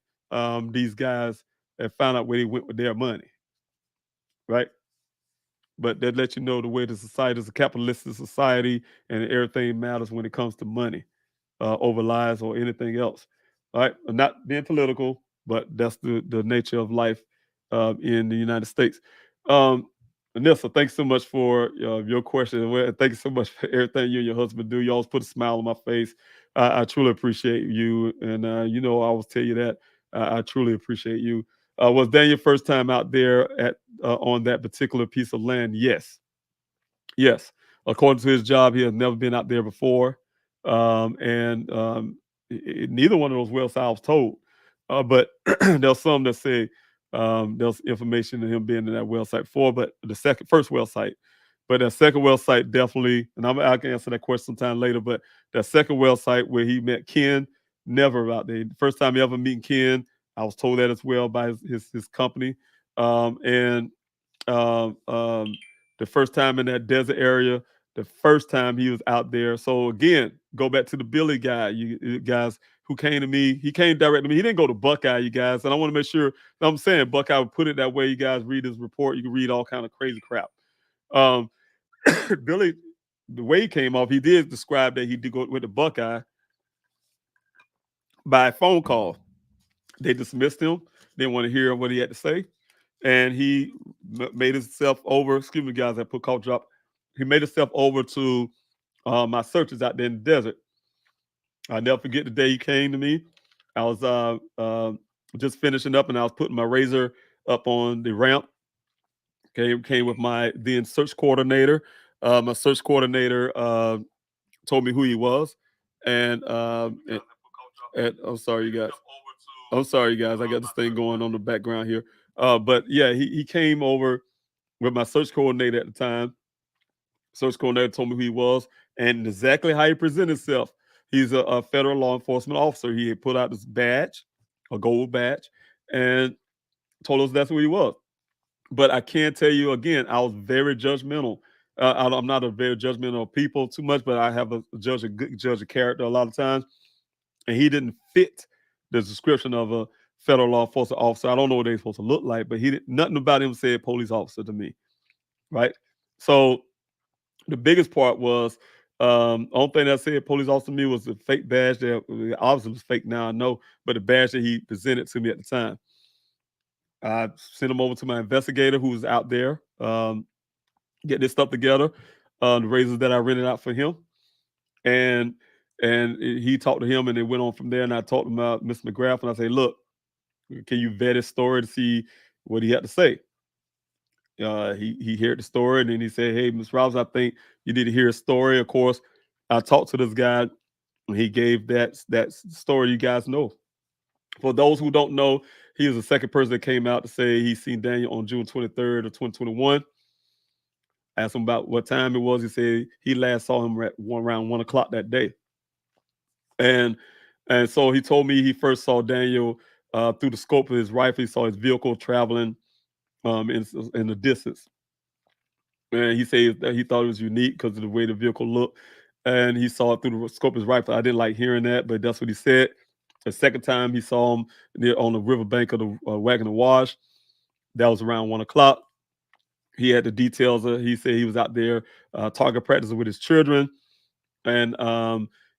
these guys and find out where they went with their money, right? But that lets you know the way the society is a capitalistic society, and everything matters when it comes to money over lives or anything else. All right, I'm not being political, but that's the nature of life in the United States. Vanessa, thanks so much for your question. Well, thank you so much for everything you and your husband do. You always put a smile on my face. I truly appreciate you, and I always tell you that I truly appreciate you. Was Dan your first time out there at on that particular piece of land? Yes, yes. According to his job, he has never been out there before, and neither one of those wells I was told. But there's some that say there's information in him being in that well site before, but first well site. But that second well site definitely, and I can answer that question sometime later. But that second well site where he met Ken, never out there. The first time he ever meeting Ken, I was told that as well by his company, and um, um, the first time in that desert area, the first time he was out there. So again, go back to the Billy guy, you guys who came to me. He came direct to me. He didn't go to Buckeye, you guys. And I want to make sure I'm saying Buckeye would put it that way. You guys read his report. You can read all kind of crazy crap. Um, Billy, the way he came off, he did describe that he did go with the Buckeye by phone call. They dismissed him. Didn't want to hear what he had to say. And he made himself over. Excuse me, guys, I put call drop. He made himself over to my searchers out there in the desert. I'll never forget the day he came to me. I was just finishing up, and I was putting my razor up on the ramp. Came with my then search coordinator. My search coordinator told me who he was, and I'm sorry, you guys. I'm sorry, you guys. I got this thing going on the background here. But yeah, he came over with my search coordinator at the time. Search coordinator told me who he was and exactly how he presented himself. He's a federal law enforcement officer. He had put out this badge, a gold badge, and told us that's who he was. But I can't tell you again, I was very judgmental. I'm not a very judgmental of people too much, but I have a good judge of character a lot of times. And he didn't fit the description of a federal law enforcement officer. I don't know what they're supposed to look like, but nothing about him said police officer to me, right? So the biggest part was only thing that said police officer to me was the fake badge that obviously was fake now, I know, but the badge that he presented to me at the time. I sent him over to my investigator who was out there getting this stuff together, the razors that I rented out for him. And he talked to him, and it went on from there. And I talked to Mr. McGrath, and I say, look, can you vet his story to see what he had to say? He heard the story, and then he said, hey, Ms. Robinson, I think you need to hear his story. Of course, I talked to this guy, and he gave that story you guys know. For those who don't know, he was the second person that came out to say he seen Daniel on June 23rd of 2021. I asked him about what time it was. He said he last saw him around 1 o'clock that day. And so he told me he first saw Daniel through the scope of his rifle. He saw his vehicle traveling in the distance. And he said that he thought it was unique because of the way the vehicle looked. And he saw it through the scope of his rifle. I didn't like hearing that, but that's what he said. The second time he saw him on the riverbank of the Wagner Wash, that was around 1 o'clock. He had the details. He said he was out there target practicing with his children. And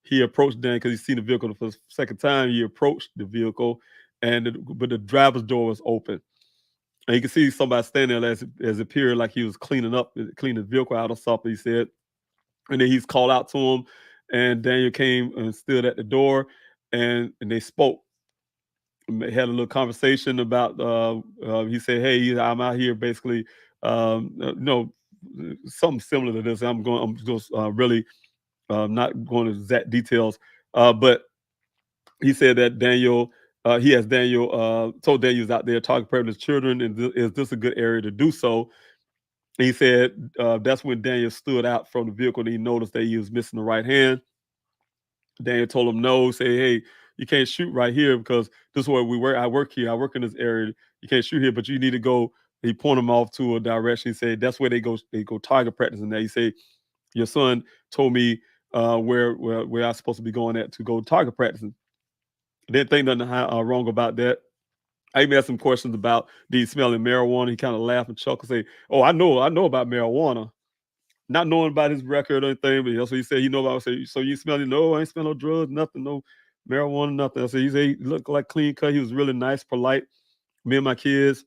he approached Dan because he's seen the vehicle for the second time. He approached the vehicle, but the driver's door was open. And you can see somebody standing there as it appeared like he was cleaning the vehicle out or something, he said. And then he's called out to him, and Daniel came and stood at the door, and they spoke. They had a little conversation about, he said, hey, I'm out here basically, something similar to this. I'm just really not going to exact details, but he said that Daniel told Daniel was out there talking to his children, and is this a good area to do so? And he said that's when Daniel stood out from the vehicle, and he noticed that he was missing the right hand. Daniel told him no, say, hey, you can't shoot right here because this is where we work. I work here. I work in this area. You can't shoot here, but you need to go. He pointed him off to a direction. He said that's where they go target practice. And he said, your son told me where I'm supposed to be going at to go target practicing. Didn't think nothing wrong about that. I even asked some questions about did he smelling marijuana. He kind of laughed and chuckled, say, "Oh, I know about marijuana," not knowing about his record or anything. But that's what he said. He know about. I said, "So you smelling? No, I ain't smell no drugs, nothing, no marijuana, nothing." I said, he looked like clean cut. He was really nice, polite. Me and my kids,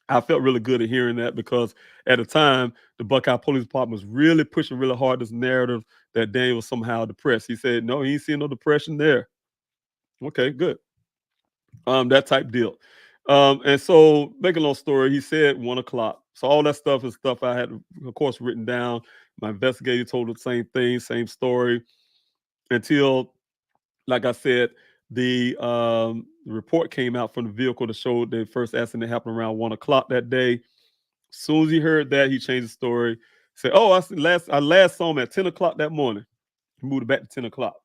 I felt really good at hearing that because at the time, the Buckeye Police Department was really pushing really hard this narrative that Daniel was somehow depressed. He said, no, he ain't seeing no depression there. Okay, good. That type deal. And so, make a long story, he said 1 o'clock. So all that stuff is stuff I had, of course, written down. My investigator told the same thing, same story, until, like I said, the report came out from the vehicle that showed the first accident happened around 1 o'clock that day. As soon as he heard that, he changed the story. Said, "Oh, I last saw him at 10 o'clock that morning." He moved it back to 10 o'clock.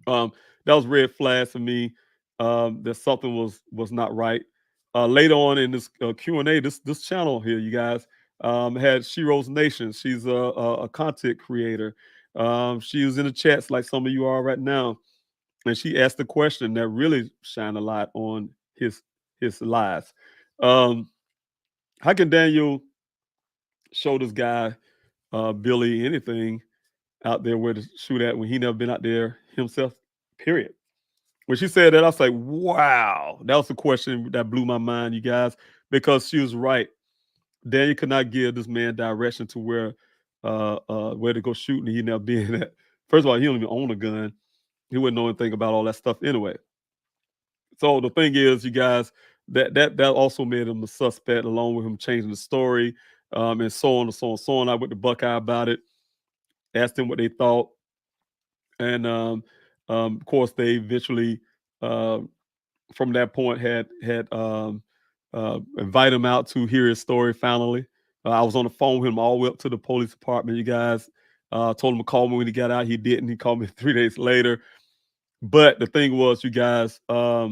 That was red flags for me. That something was not right. Later on in this Q&A, this channel here, you guys, had She Rose Nation. She's a content creator. She was in the chats like some of you are right now, and she asked a question that really shined a light on his lies. How can Daniel show this guy Billy anything out there where to shoot at when he never been out there himself? Period. When she said that, I was like, wow, that was a question that blew my mind, you guys, because she was right. Daniel could not give this man direction to where to go shooting. He never been at. First of all, he don't even own a gun. He wouldn't know anything about all that stuff anyway. So the thing is, you guys, that also made him a suspect, along with him changing the story, and so on and so on and so on. I went to Buckeye about it, asked him what they thought, and of course, they eventually, from that point, had invite him out to hear his story. Finally, I was on the phone with him all the way up to the police department. You guys, told him to call me when he got out. He didn't. He called me 3 days later. But the thing was, you guys, Buckeye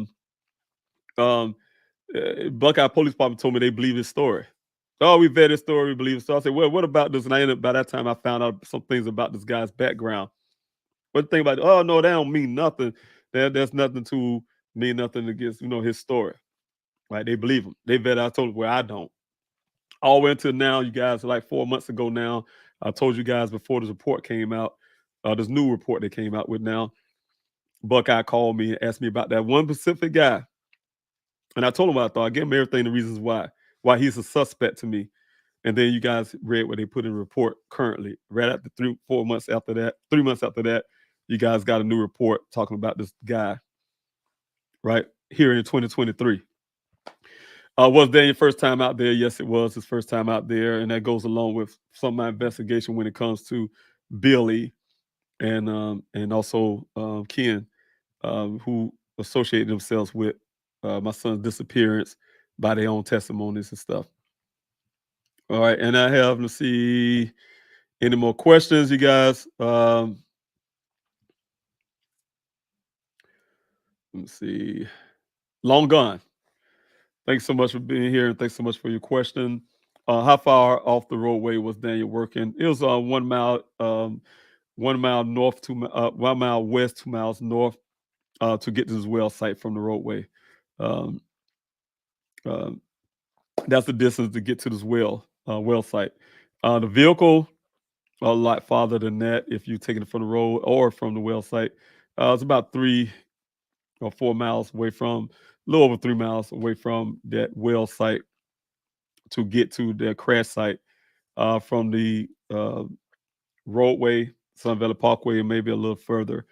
Police Department told me they believe his story. Oh, we vetted his story, we believe it. So I said, well, what about this? And I ended up, by that time, I found out some things about this guy's background. But the thing about it, oh no, that don't mean nothing. There's nothing to mean nothing against, his story. Right? They believe him. They vetted. I told him, well, I don't. All the way until now, you guys, like 4 months ago now, I told you guys before this report came out, this new report they came out with now, Buckeye called me and asked me about that one specific guy. And I told him what I thought. I gave him everything, the reasons why he's a suspect to me. And then you guys read what they put in the report currently. Right after 3 months after that, you guys got a new report talking about this guy, right, here in 2023. Was Daniel first time out there? Yes, it was his first time out there. And that goes along with some of my investigation when it comes to Billy and also Ken, who associated themselves with my son's disappearance by their own testimonies and stuff. All right, and I have, let's see, any more questions, you guys? Let's see. Long Gone. Thanks so much for being here, and thanks so much for your question. How far off the roadway was Daniel working? It was 1 mile, 1 mile north, 1 mile west, 2 miles north, to get to this well site from the roadway. That's the distance to get to this well site. The vehicle, a lot farther than that if you're taking it from the road or from the well site. It's about 3 or 4 miles away from, a little over 3 miles away from that well site to get to the crash site from the roadway, Sun Valley Parkway, and maybe a little further,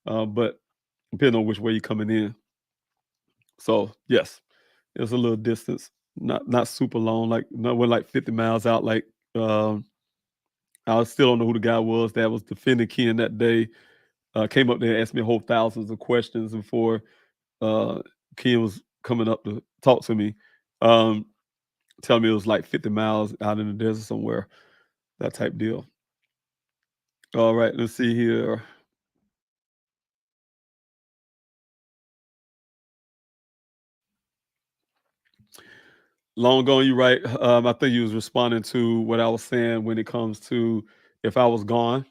but depending on which way you're coming in. So yes, it's a little distance, not super long, we're like 50 miles out. Like I still don't know who the guy was that was defending Ken that day. Came up there and asked me a whole thousands of questions before Ken was coming up to talk to me. Telling me it was like 50 miles out in the desert somewhere, that type deal. All right, let's see here. Long gone, you right. I think you was responding to what I was saying when it comes to if I was gone.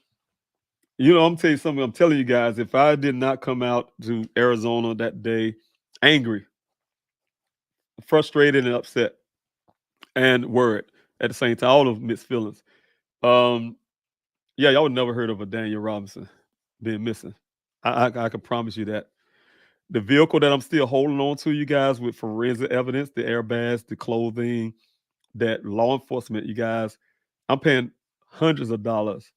I'm telling you something. I'm telling you guys, if I did not come out to Arizona that day, angry, frustrated, and upset, and worried at the same time, all of mixed feelings. Yeah, y'all would never heard of a Daniel Robinson being missing. I can promise you that. The vehicle that I'm still holding on to, you guys, with forensic evidence, the airbags, the clothing, that law enforcement, you guys, I'm paying hundreds of dollars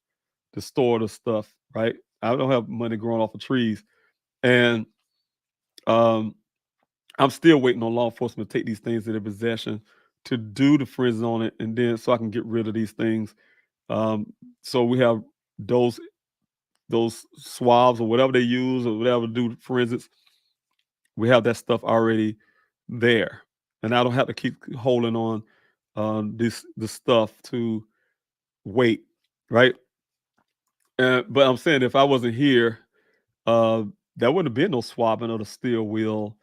to store the stuff, right? I don't have money growing off of trees. And I'm still waiting on law enforcement to take these things in their possession to do the forensics on it, and then so I can get rid of these things. So we have those swabs or whatever they use or whatever to do forensics. We have that stuff already there, and I don't have to keep holding on the stuff to wait, right? But I'm saying if I wasn't here, there wouldn't have been no swabbing of the steel wheel.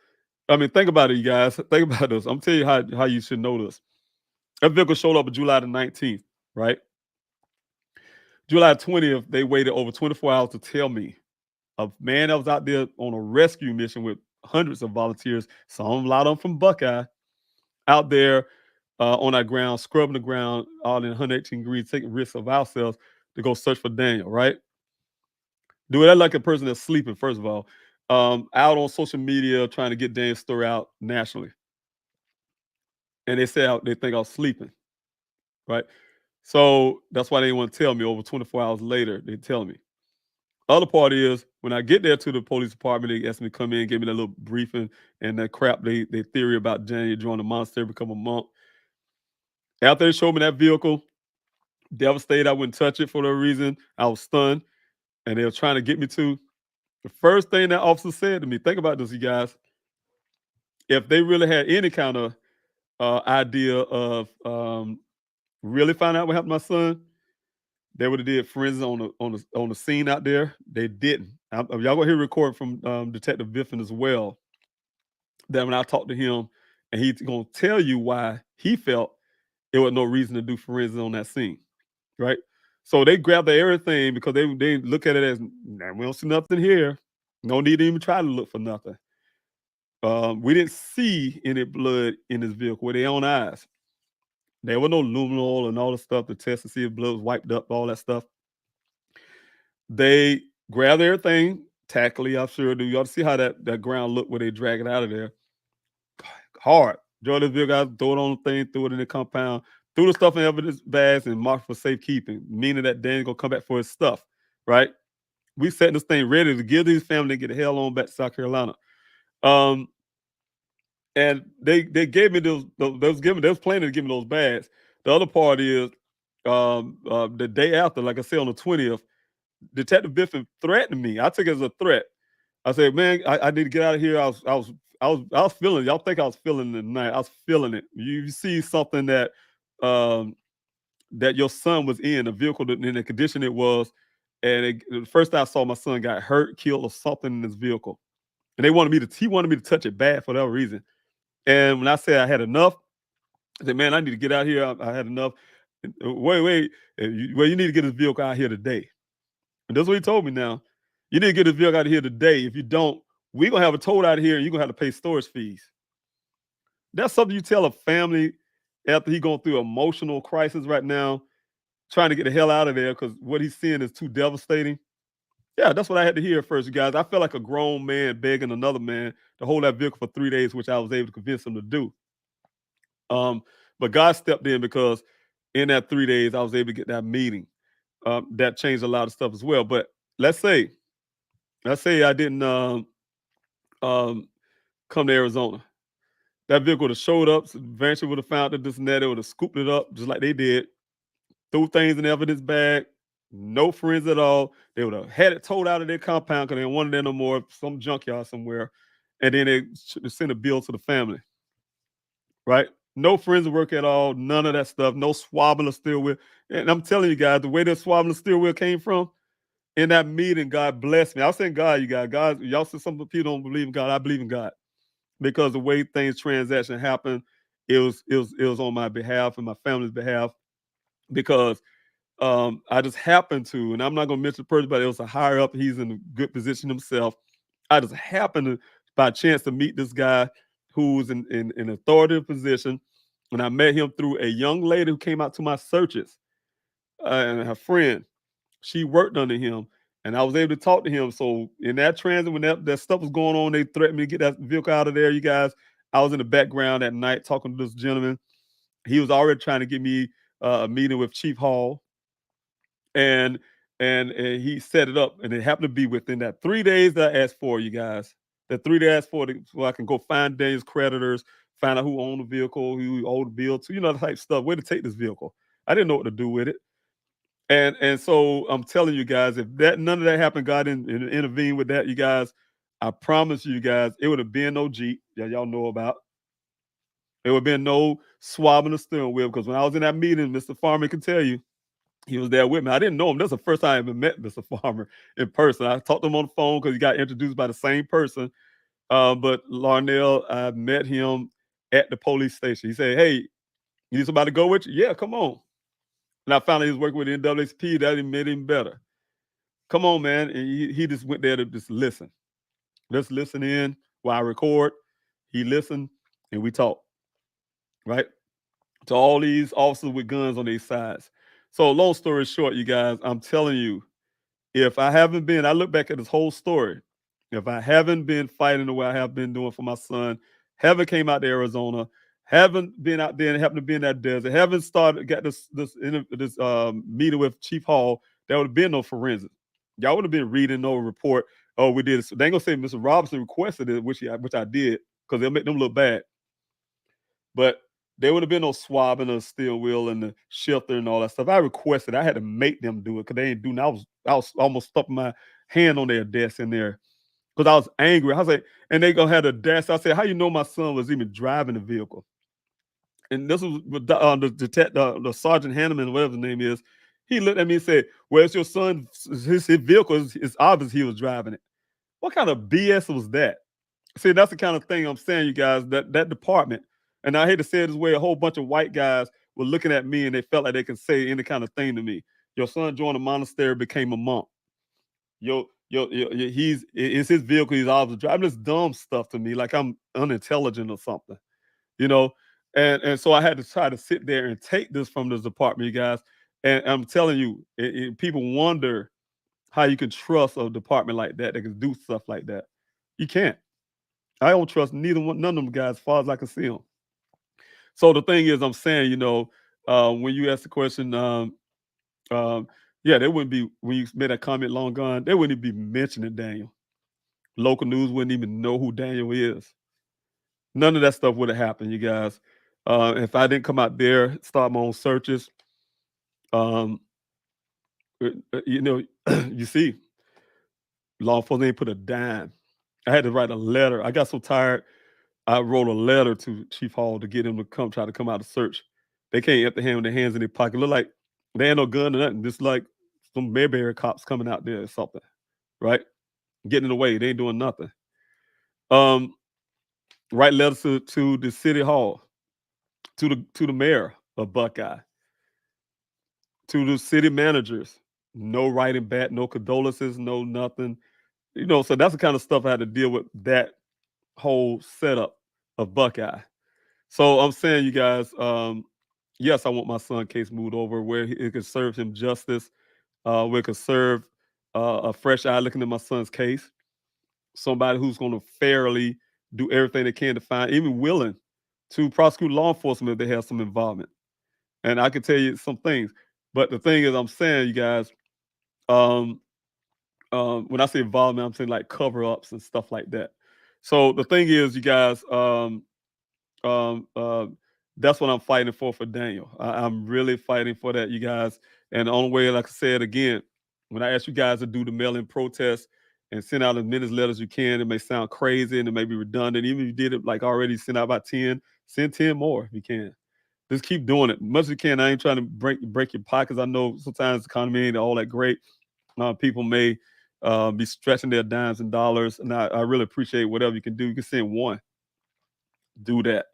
I mean, think about it, you guys. Think about this. I'm telling you how you should know this. That vehicle showed up on July the 19th, right? July 20th, they waited over 24 hours to tell me. A man that was out there on a rescue mission with hundreds of volunteers, a lot of them from Buckeye, out there on that ground, scrubbing the ground all in 118 degrees, taking risks of ourselves to go search for Daniel, right? Do that like a person that's sleeping, first of all, out on social media trying to get Daniel's story out nationally. And they say they think I was sleeping, right? So that's why they want to tell me. Over 24 hours later, they tell me. Other part is when I get there to the police department, they ask me to come in, give me that little briefing and that crap, they theory about Daniel joining the monastery, become a monk. After they showed me that vehicle, devastated, I wouldn't touch it for no reason. I was stunned, and they were trying to get me to. The first thing that officer said to me, think about this, you guys. If they really had any kind of idea of really finding out what happened to my son, they would have did forensics on the scene out there. They didn't. Y'all gonna hear a recording from Detective Biffin as well. That when I talked to him, and he's gonna tell you why he felt there was no reason to do forensics on that scene, right? So they grabbed everything because they look at it as, nah, we don't see nothing here. No need to even try to look for nothing. We didn't see any blood in this vehicle with their own eyes. There was no luminol and all the stuff to test to see if blood was wiped up, all that stuff. They grabbed everything tactfully, I'm sure. Do y'all see how that ground looked where they drag it out of there? Hard. Drove this vehicle out, throw it on the thing, threw it in the compound, threw the stuff in evidence bags and marked for safekeeping, meaning that Dan's gonna come back for his stuff, right? We setting this thing ready to give these families and get the hell on back to South Carolina. And they gave me they was planning to give me those bags. The other part is the day after, like I said, on the 20th, Detective Biffin threatened me. I took it as a threat. I said, man, I need to get out of here. I was feeling it. Y'all think I was feeling it tonight. I was feeling it. You see something that that your son was in, a vehicle in the condition it was, and the first time I saw my son got hurt, killed, or something in this vehicle. And he wanted me to touch it bad for that reason. And when I said I had enough, I said, man, I need to get out here. I had enough. Wait. You need to get this vehicle out here today. And that's what he told me now. You need to get this vehicle out of here today. If you don't, we're going to have a tow out of here and you're going to have to pay storage fees. That's something you tell a family after he's going through an emotional crisis right now, trying to get the hell out of there because what he's seeing is too devastating. Yeah, that's what I had to hear first, you guys. I felt like a grown man begging another man to hold that vehicle for 3 days, which I was able to convince him to do. But God stepped in because in that 3 days, I was able to get that meeting. That changed a lot of stuff as well. But let's say I didn't come to Arizona. That vehicle would have showed up, so eventually would have found it, this and that. It would have scooped it up just like they did, threw things in the evidence bag, no friends at all. They would have had it towed out of their compound because they didn't want it there no more, some junkyard somewhere. And then they send a bill to the family, right? No friends work at all, none of that stuff, no swabbing of steel wheel. And I'm telling you guys, the way that swabbing of steel wheel came from, in that meeting, God blessed me. I was saying God, you guys. God, y'all said some people don't believe in God. I believe in God. Because the way things transaction happened, it was on my behalf and my family's behalf. Because I just happened to, and I'm not gonna mention the person, but it was a higher up, he's in a good position himself. I just happened to, by chance, to meet this guy who's in an authoritative position. And I met him through a young lady who came out to my searches, and her friend. She worked under him, And I was able to talk to him. So in that transit, when that stuff was going on, they threatened me to get that vehicle out of there, you guys. I was in the background at night talking to this gentleman. He was already trying to get me a meeting with Chief Hall. And he set it up. And it happened to be within that 3 days that I asked for, you guys. That 3 days for so I can go find Daniel's creditors, find out who owned the vehicle, who owed the bill to, the type of stuff, where to take this vehicle. I didn't know what to do with it. And so I'm telling you guys, if none of that happened, God intervened with that, you guys, I promise you guys, it would have been no Jeep that y'all know about. There would have been no swabbing the steering wheel, because when I was in that meeting, Mr. Farmer can tell you, he was there with me. I didn't know him. That's the first time I ever met Mr. Farmer in person. I talked to him on the phone because he got introduced by the same person. But Larnell, I met him at the police station. He said, "Hey, you need somebody to go with you?" "Yeah, come on." And I found out he was working with the NAACP. That even made him better. "Come on, man." And he just went there to just listen. Let's listen in while I record. He listened and we talked, right? To all these officers with guns on these sides. So long story short, you guys, I'm telling you, if I haven't been, I look back at this whole story. If I haven't been fighting the way I have been doing for my son, haven't came out to Arizona, haven't been out there and happened to be in that desert, haven't got this meeting with Chief Hall, there would have been no forensics. Y'all would have been reading no report. "Oh, we did it." So they ain't gonna say Mr. Robinson requested it, which I did, because they'll make them look bad. But there would have been no swabbing of the steering wheel and the shifter and all that stuff. I requested. I had to make them do it because they ain't doing it. I was almost stuffing my hand on their desk in there because I was angry. I was like, and they gonna have the desk. I said, "How you know my son was even driving the vehicle?" And this was the Sergeant Hanneman, whatever his name is. He looked at me and said, "Well, it's your son. His vehicle. It's obvious he was driving it." What kind of BS was that? See, that's the kind of thing I'm saying, you guys, that department, and I hate to say it this way, a whole bunch of white guys were looking at me and they felt like they can say any kind of thing to me. "Your son joined a monastery, became a monk. It's his vehicle, he's always driving." This dumb stuff to me, like I'm unintelligent or something, you know? And so I had to try to sit there and take this from this department, you guys. And I'm telling you, people wonder how you can trust a department like that can do stuff like that. You can't. I don't trust none of them guys as far as I can see them. So the thing is, I'm saying, when you ask the question, yeah, they wouldn't be, when you made that comment long gone, they wouldn't even be mentioning Daniel. Local news wouldn't even know who Daniel is. None of that stuff would have happened, you guys. If I didn't come out there, start my own searches, you see, law enforcement ain't put a dime. I had to write a letter. I got so tired, I wrote a letter to Chief Hall to get him to try to come out to search. They can't empty hand with their hands in their pocket. Look like they ain't no gun or nothing. Just like some Mayberry cops coming out there or something, right? Getting in the way. They ain't doing nothing. Write letters to the city hall, to the mayor of Buckeye, to the city managers. No writing back, no condolences, no nothing. So that's the kind of stuff I had to deal with, that whole setup of Buckeye. So I'm saying, you guys, yes, I want my son case moved over where it could serve him justice, where it could serve a fresh eye looking at my son's case. Somebody who's going to fairly do everything they can to find, even willing to prosecute law enforcement if they have some involvement. And I can tell you some things. But the thing is, I'm saying, you guys, when I say involvement, I'm saying like cover-ups and stuff like that. So the thing is, you guys, that's what I'm fighting for Daniel. I'm really fighting for that, you guys. And the only way, like I said again, when I ask you guys to do the mail-in protest and send out as many letters as you can, it may sound crazy and it may be redundant. Even if you did it like already, send out about 10, send 10 more if you can. Just keep doing it much as you can. I ain't trying to break your pockets. I know sometimes the economy ain't all that great. People may be stretching their dimes and dollars, and I really appreciate whatever you can do. You can send one. Do that.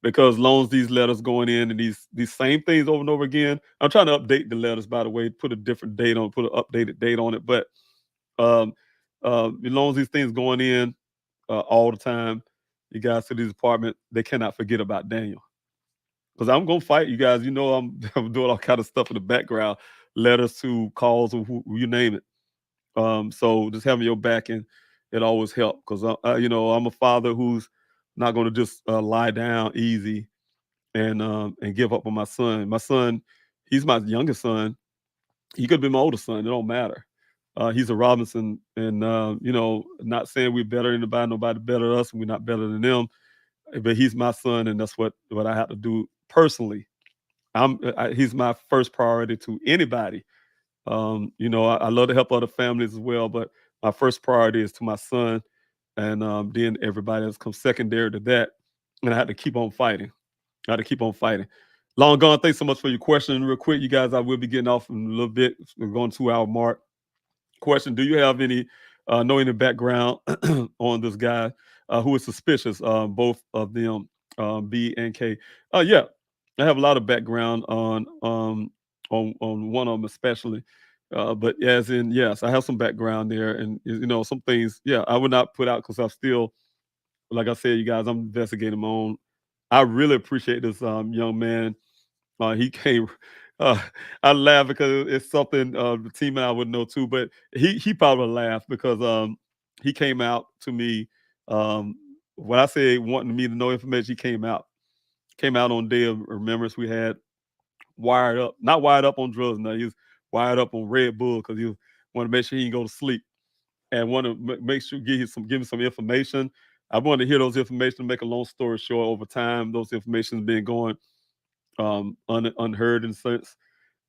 Because long as these letters going in and these same things over and over again, I'm trying to update the letters, by the way, put a different date on, put an updated date on it. But as long as these things going in all the time, you guys to the department, they cannot forget about Daniel. Because I'm gonna fight you guys. I'm doing all kind of stuff in the background, letters to calls or who you name it. So just having your backing, it always helps because I'm a father who's not going to just lie down easy and give up on my son. My son, he's my youngest son. He could be my older son. It don't matter. He's a Robinson, and not saying we're better than anybody. Nobody better than us, and we're not better than them. But he's my son, and that's what I have to do personally. He's my first priority to anybody. I love to help other families as well, but my first priority is to my son, and then everybody else comes secondary to that. And I had to keep on fighting. I had to keep on fighting. Long gone. Thanks so much for your question. Real quick, you guys, I will be getting off in a little bit. We're going 2-hour mark. Question: do you have any know any background on this guy who is suspicious? Both of them, B and K. Yeah, I have a lot of background on one of them especially. But as in, yes, I have some background there, and some things. Yeah, I would not put out because I'm still, like I said, you guys, I'm investigating my own. I really appreciate this young man. He came. Uh, I laugh because it's something the team and I would know too. But he probably laughed because he came out to me. When I say wanting me to know information, he came out on Day of Remembrance. We had wired up, not wired up on drugs. No, he was wired up on Red Bull because he wanted to make sure he didn't go to sleep and want to make sure give me some information. I wanted to hear those information. To make a long story short, over time, those information has been going unheard in a sense.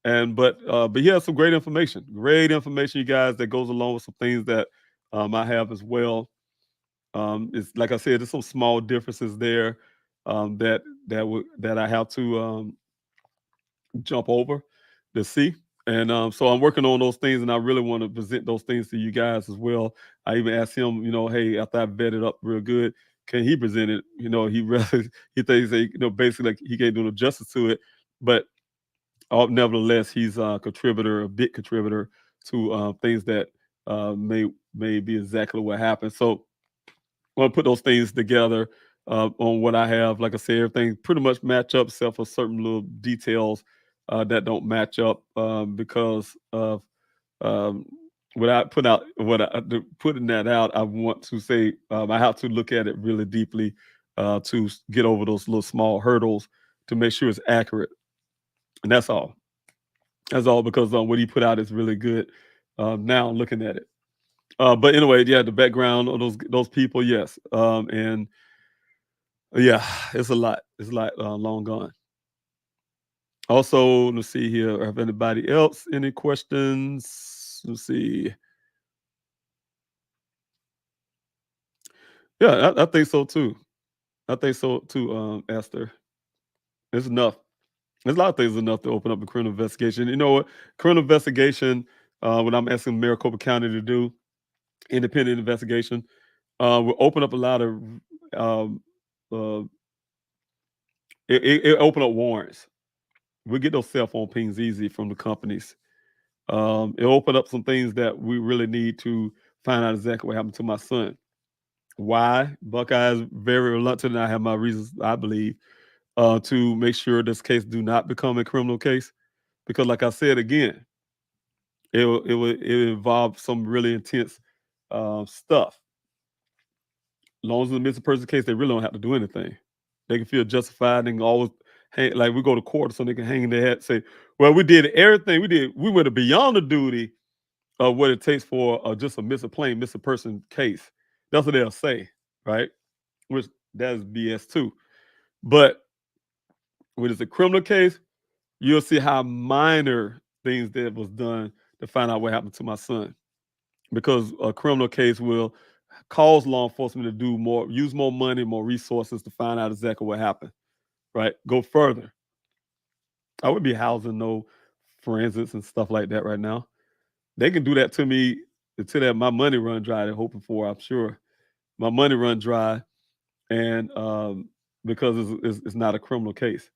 But he has some great information, you guys, that goes along with some things that I have as well. It's like I said, there's some small differences there that I have to jump over to see. And so I'm working on those things, and I really want to present those things to you guys as well. I even asked him, hey, after I vetted up real good, can he present it? He really he thinks that, basically like he can't do no justice to it, but nevertheless, he's a big contributor to things that may be exactly what happened. So I want to put those things together on what I have. Like I said, everything pretty much match up, except for certain little details that don't match up because of without putting that out. I want to say I have to look at it really deeply to get over those little small hurdles to make sure it's accurate. And that's all. That's all because what he put out is really good. Now looking at it. But anyway, yeah, the background of those people, yes. And yeah, it's a lot. It's a lot long gone. Also, let's see here. Have anybody else any questions? Let's see. Yeah, I think so too. Esther. It's enough. There's a lot of things enough to open up a criminal investigation. You know what? Criminal investigation, what I'm asking Maricopa County to do, independent investigation, will open up a lot of it open up warrants. We get those cell phone pings easy from the companies. It opened up some things that we really need to find out exactly what happened to my son. Why? Buckeyes very reluctant, and I have my reasons, I believe, to make sure this case do not become a criminal case. Because like I said again, it involve some really intense stuff. As long as it's a missing person case, they really don't have to do anything. They can feel justified and always hang, like we go to court so they can hang in their head and say, well, we did everything. We went beyond the duty of what it takes for just a missing person case. That's what they'll say, right? Which that is BS too. But when it's a criminal case, you'll see how minor things that was done to find out what happened to my son. Because a criminal case will cause law enforcement to do more, use more money, more resources to find out exactly what happened, right? Go further. I would be housing no forensics and stuff like that right now. They can do that to me until that my money run dry. They're hoping for, I'm sure. My money run dry, and because it's not a criminal case.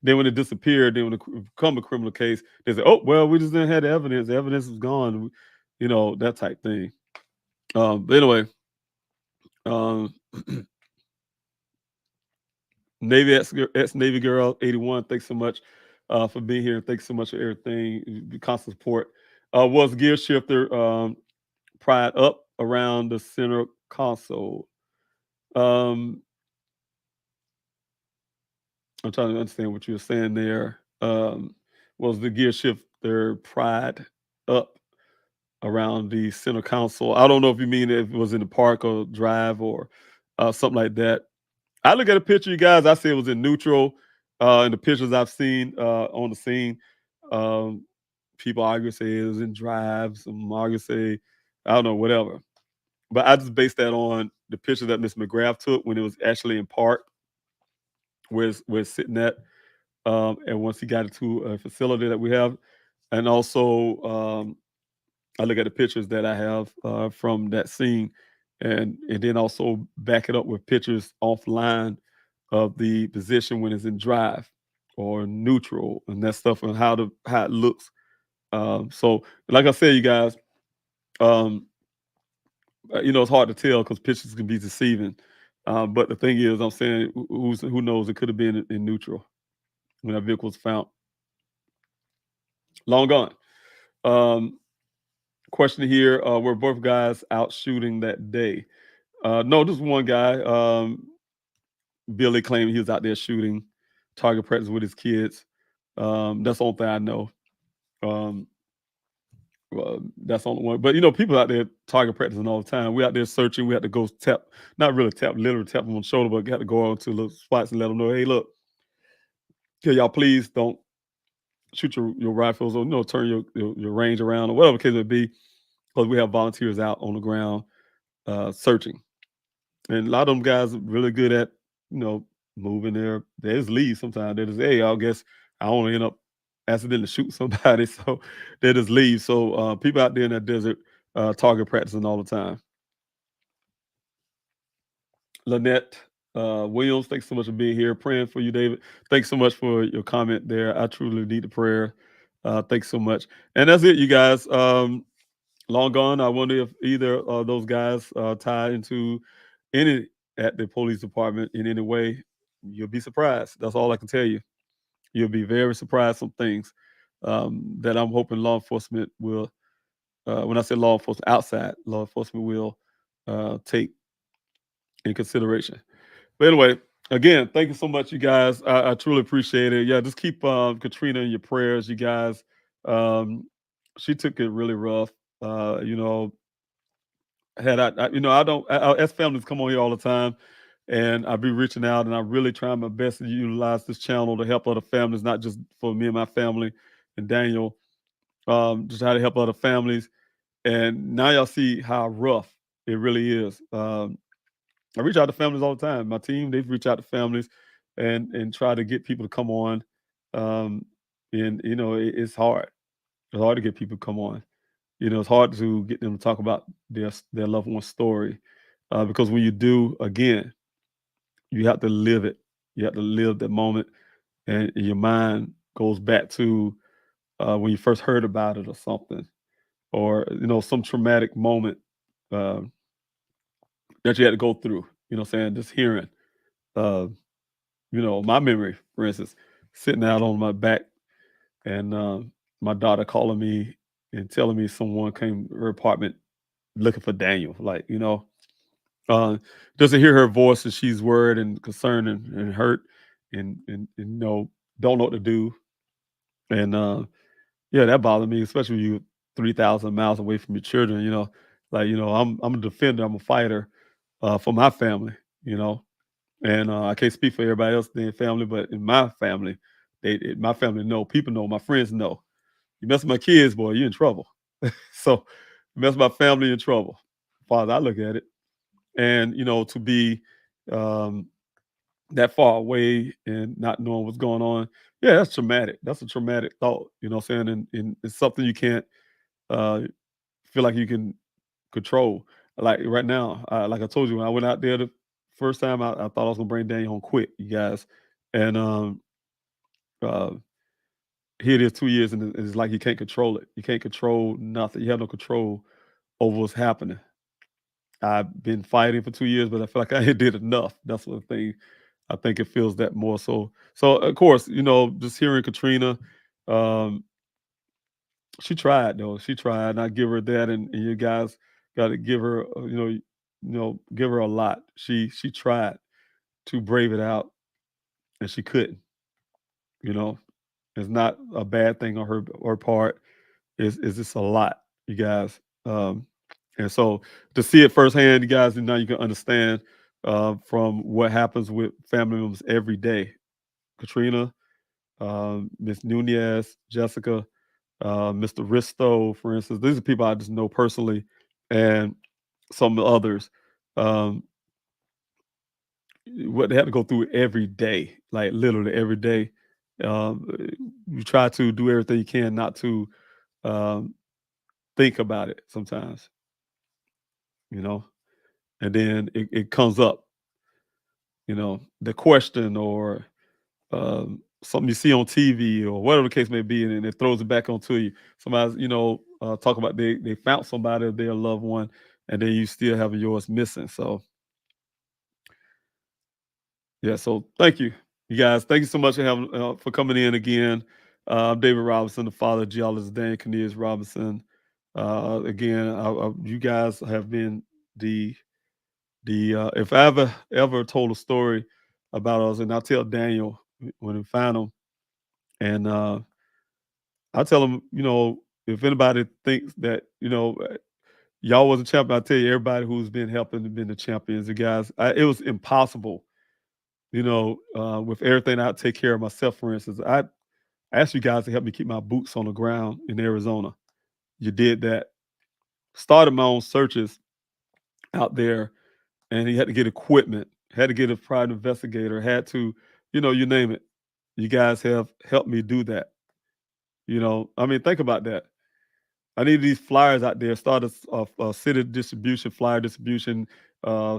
Then when it disappeared, then when it become a criminal case, they say, "Oh, well, we just didn't have the evidence. The evidence is gone." That type thing. But anyway, Navy ex Navy girl 81. Thanks so much for being here. Thanks so much for everything. Constant support. Was gear shifter. pried up around the center console. I'm trying to understand what you were saying there. Was the gear shifter pried up around the center console? I don't know if you mean if it was in the park or drive or something like that. I look at a picture, you guys. I say it was in neutral. In the pictures I've seen on the scene, people argue say it was in drive. Some argue say I don't know, whatever. But I just based that on the picture that Miss McGrath took when it was actually in park, where it's sitting at, and once he got into a facility that we have, and also I look at the pictures that I have from that scene, and then also back it up with pictures offline of the position when it's in drive or neutral and that stuff and how it looks. So, like I said, you guys, it's hard to tell because pictures can be deceiving. But the thing is, I'm saying, who knows? It could have been in neutral when that vehicle was found. Long gone. Question here: were both guys out shooting that day? No, just one guy. Billy claimed he was out there shooting target practice with his kids. That's the only thing I know. That's the only one. But people out there target practicing all the time. We out there searching. We had to go literally tap them on the shoulder, but got to go on to little spots and let them know, hey, look, can y'all please don't shoot your rifles or turn your range around or whatever the case may be, because we have volunteers out on the ground searching. And a lot of them guys are really good at, moving there. There's leads sometimes. They just, hey, I guess I don't end up accidentally shoot somebody, so they just leave. So people out there in that desert target practicing all the time. Lynette Williams, thanks so much for being here. Praying for you, David. Thanks so much for your comment there. I truly need the prayer. Thanks so much. And that's it, you guys. Long gone. I wonder if either of those guys tie into any at the police department in any way. You'll be surprised. That's all I can tell you. You'll be very surprised some things that I'm hoping law enforcement will, when I say law enforcement, outside law enforcement will take in consideration. But anyway, again, thank you so much, you guys. I truly appreciate it. Yeah, just keep Katrina in your prayers, you guys. She took it really rough. As families come on here all the time, and I be reaching out, and I really try my best to utilize this channel to help other families, not just for me and my family and Daniel, just try to help other families. And now y'all see how rough it really is. I reach out to families all the time. My team, they've reached out to families and try to get people to come on. It's hard. It's hard to get people to come on. It's hard to get them to talk about their loved one's story, because when you do, again, you have to live it. You have to live that moment, and your mind goes back to when you first heard about it or something, or some traumatic moment that you had to go through. Just hearing, my memory, for instance, sitting out on my back, and my daughter calling me and telling me someone came to her apartment looking for Daniel, just to hear her voice, and she's worried and concerned and hurt and don't know what to do. And that bothered me, especially when you're 3,000 miles away from your children. I'm a defender, I'm a fighter for my family, and I can't speak for everybody else in their family, but in my family, my family know, people know, my friends know. You mess with my kids, boy, you're in trouble. So you mess with my family, you're in trouble. Father, I look at it. And, to be that far away and not knowing what's going on, yeah, that's traumatic. That's a traumatic thought, what I'm saying? And it's something you can't feel like you can control. Like right now, like I told you, when I went out there the first time, I thought I was going to bring Daniel home quick, you guys. And here it is 2 years, and it's like you can't control it. You can't control nothing. You have no control over what's happening. I've been fighting for 2 years, but I feel like I did enough. That's one thing. I think it feels that more so. So of course, just hearing Katrina, she tried though. She tried, and I give her that. And you guys, got to give her, give her a lot. She tried to brave it out, and she couldn't. You know, it's not a bad thing on her part. It's just a lot, you guys. And so to see it firsthand, you guys, now you can understand from what happens with family members every day. Katrina, Miss Nunez, Jessica, Mr. Risto, for instance. These are people I just know personally, and some others. What they have to go through every day, like literally every day. You try to do everything you can not to think about it sometimes, and then it comes up, the question or something you see on TV or whatever the case may be, and it throws it back onto you. Somebody's, talk about they found somebody, their loved one, and then you still have yours missing. So, yeah. So thank you, you guys. Thank you so much for coming in again. I'm David Robinson, the father of geologist Daniel Robinson. Again, you guys have been the if I ever told a story about us, and I'll tell Daniel when we find him, and I tell him, if anybody thinks that y'all was a champion, I tell you, everybody who's been helping been the champions. You guys, it was impossible, with everything I take care of myself. For instance, I asked you guys to help me keep my boots on the ground in Arizona. You did that. Started my own searches out there, and he had to get equipment, had to get a private investigator, had to, you name it. You guys have helped me do that. Think about that. I need these flyers out there. Started a city distribution, flyer distribution,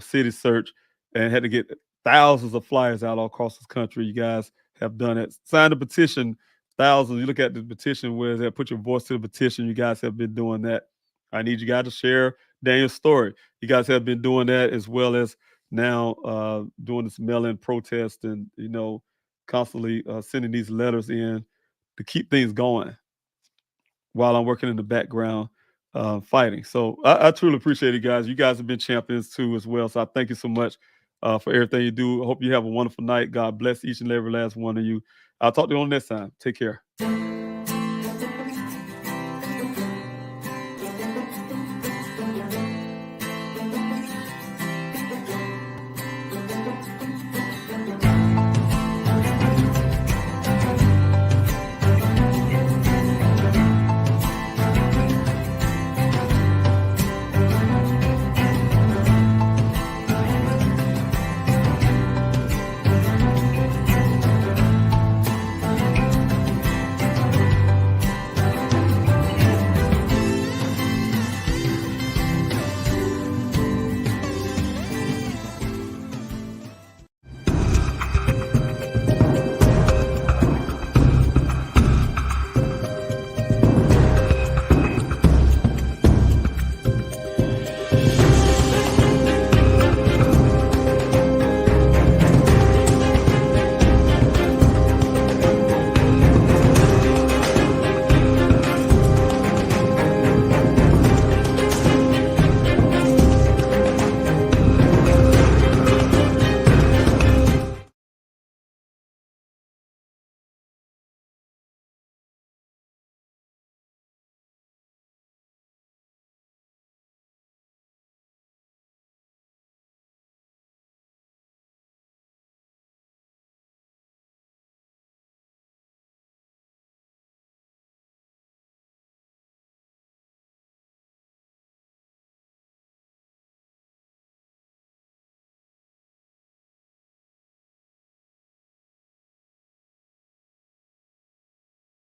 city search, and had to get thousands of flyers out all across this country. You guys have done it. Signed a petition, thousands. You look at the petition where they put your voice to the petition. You guys have been doing that. I need you guys to share Daniel's story. You guys have been doing that, as well as now doing this mail-in protest and, constantly sending these letters in to keep things going while I'm working in the background fighting. So I truly appreciate it, guys. You guys have been champions too as well. So I thank you so much for everything you do. I hope you have a wonderful night. God bless each and every last one of you. I'll talk to you on next time. Take care.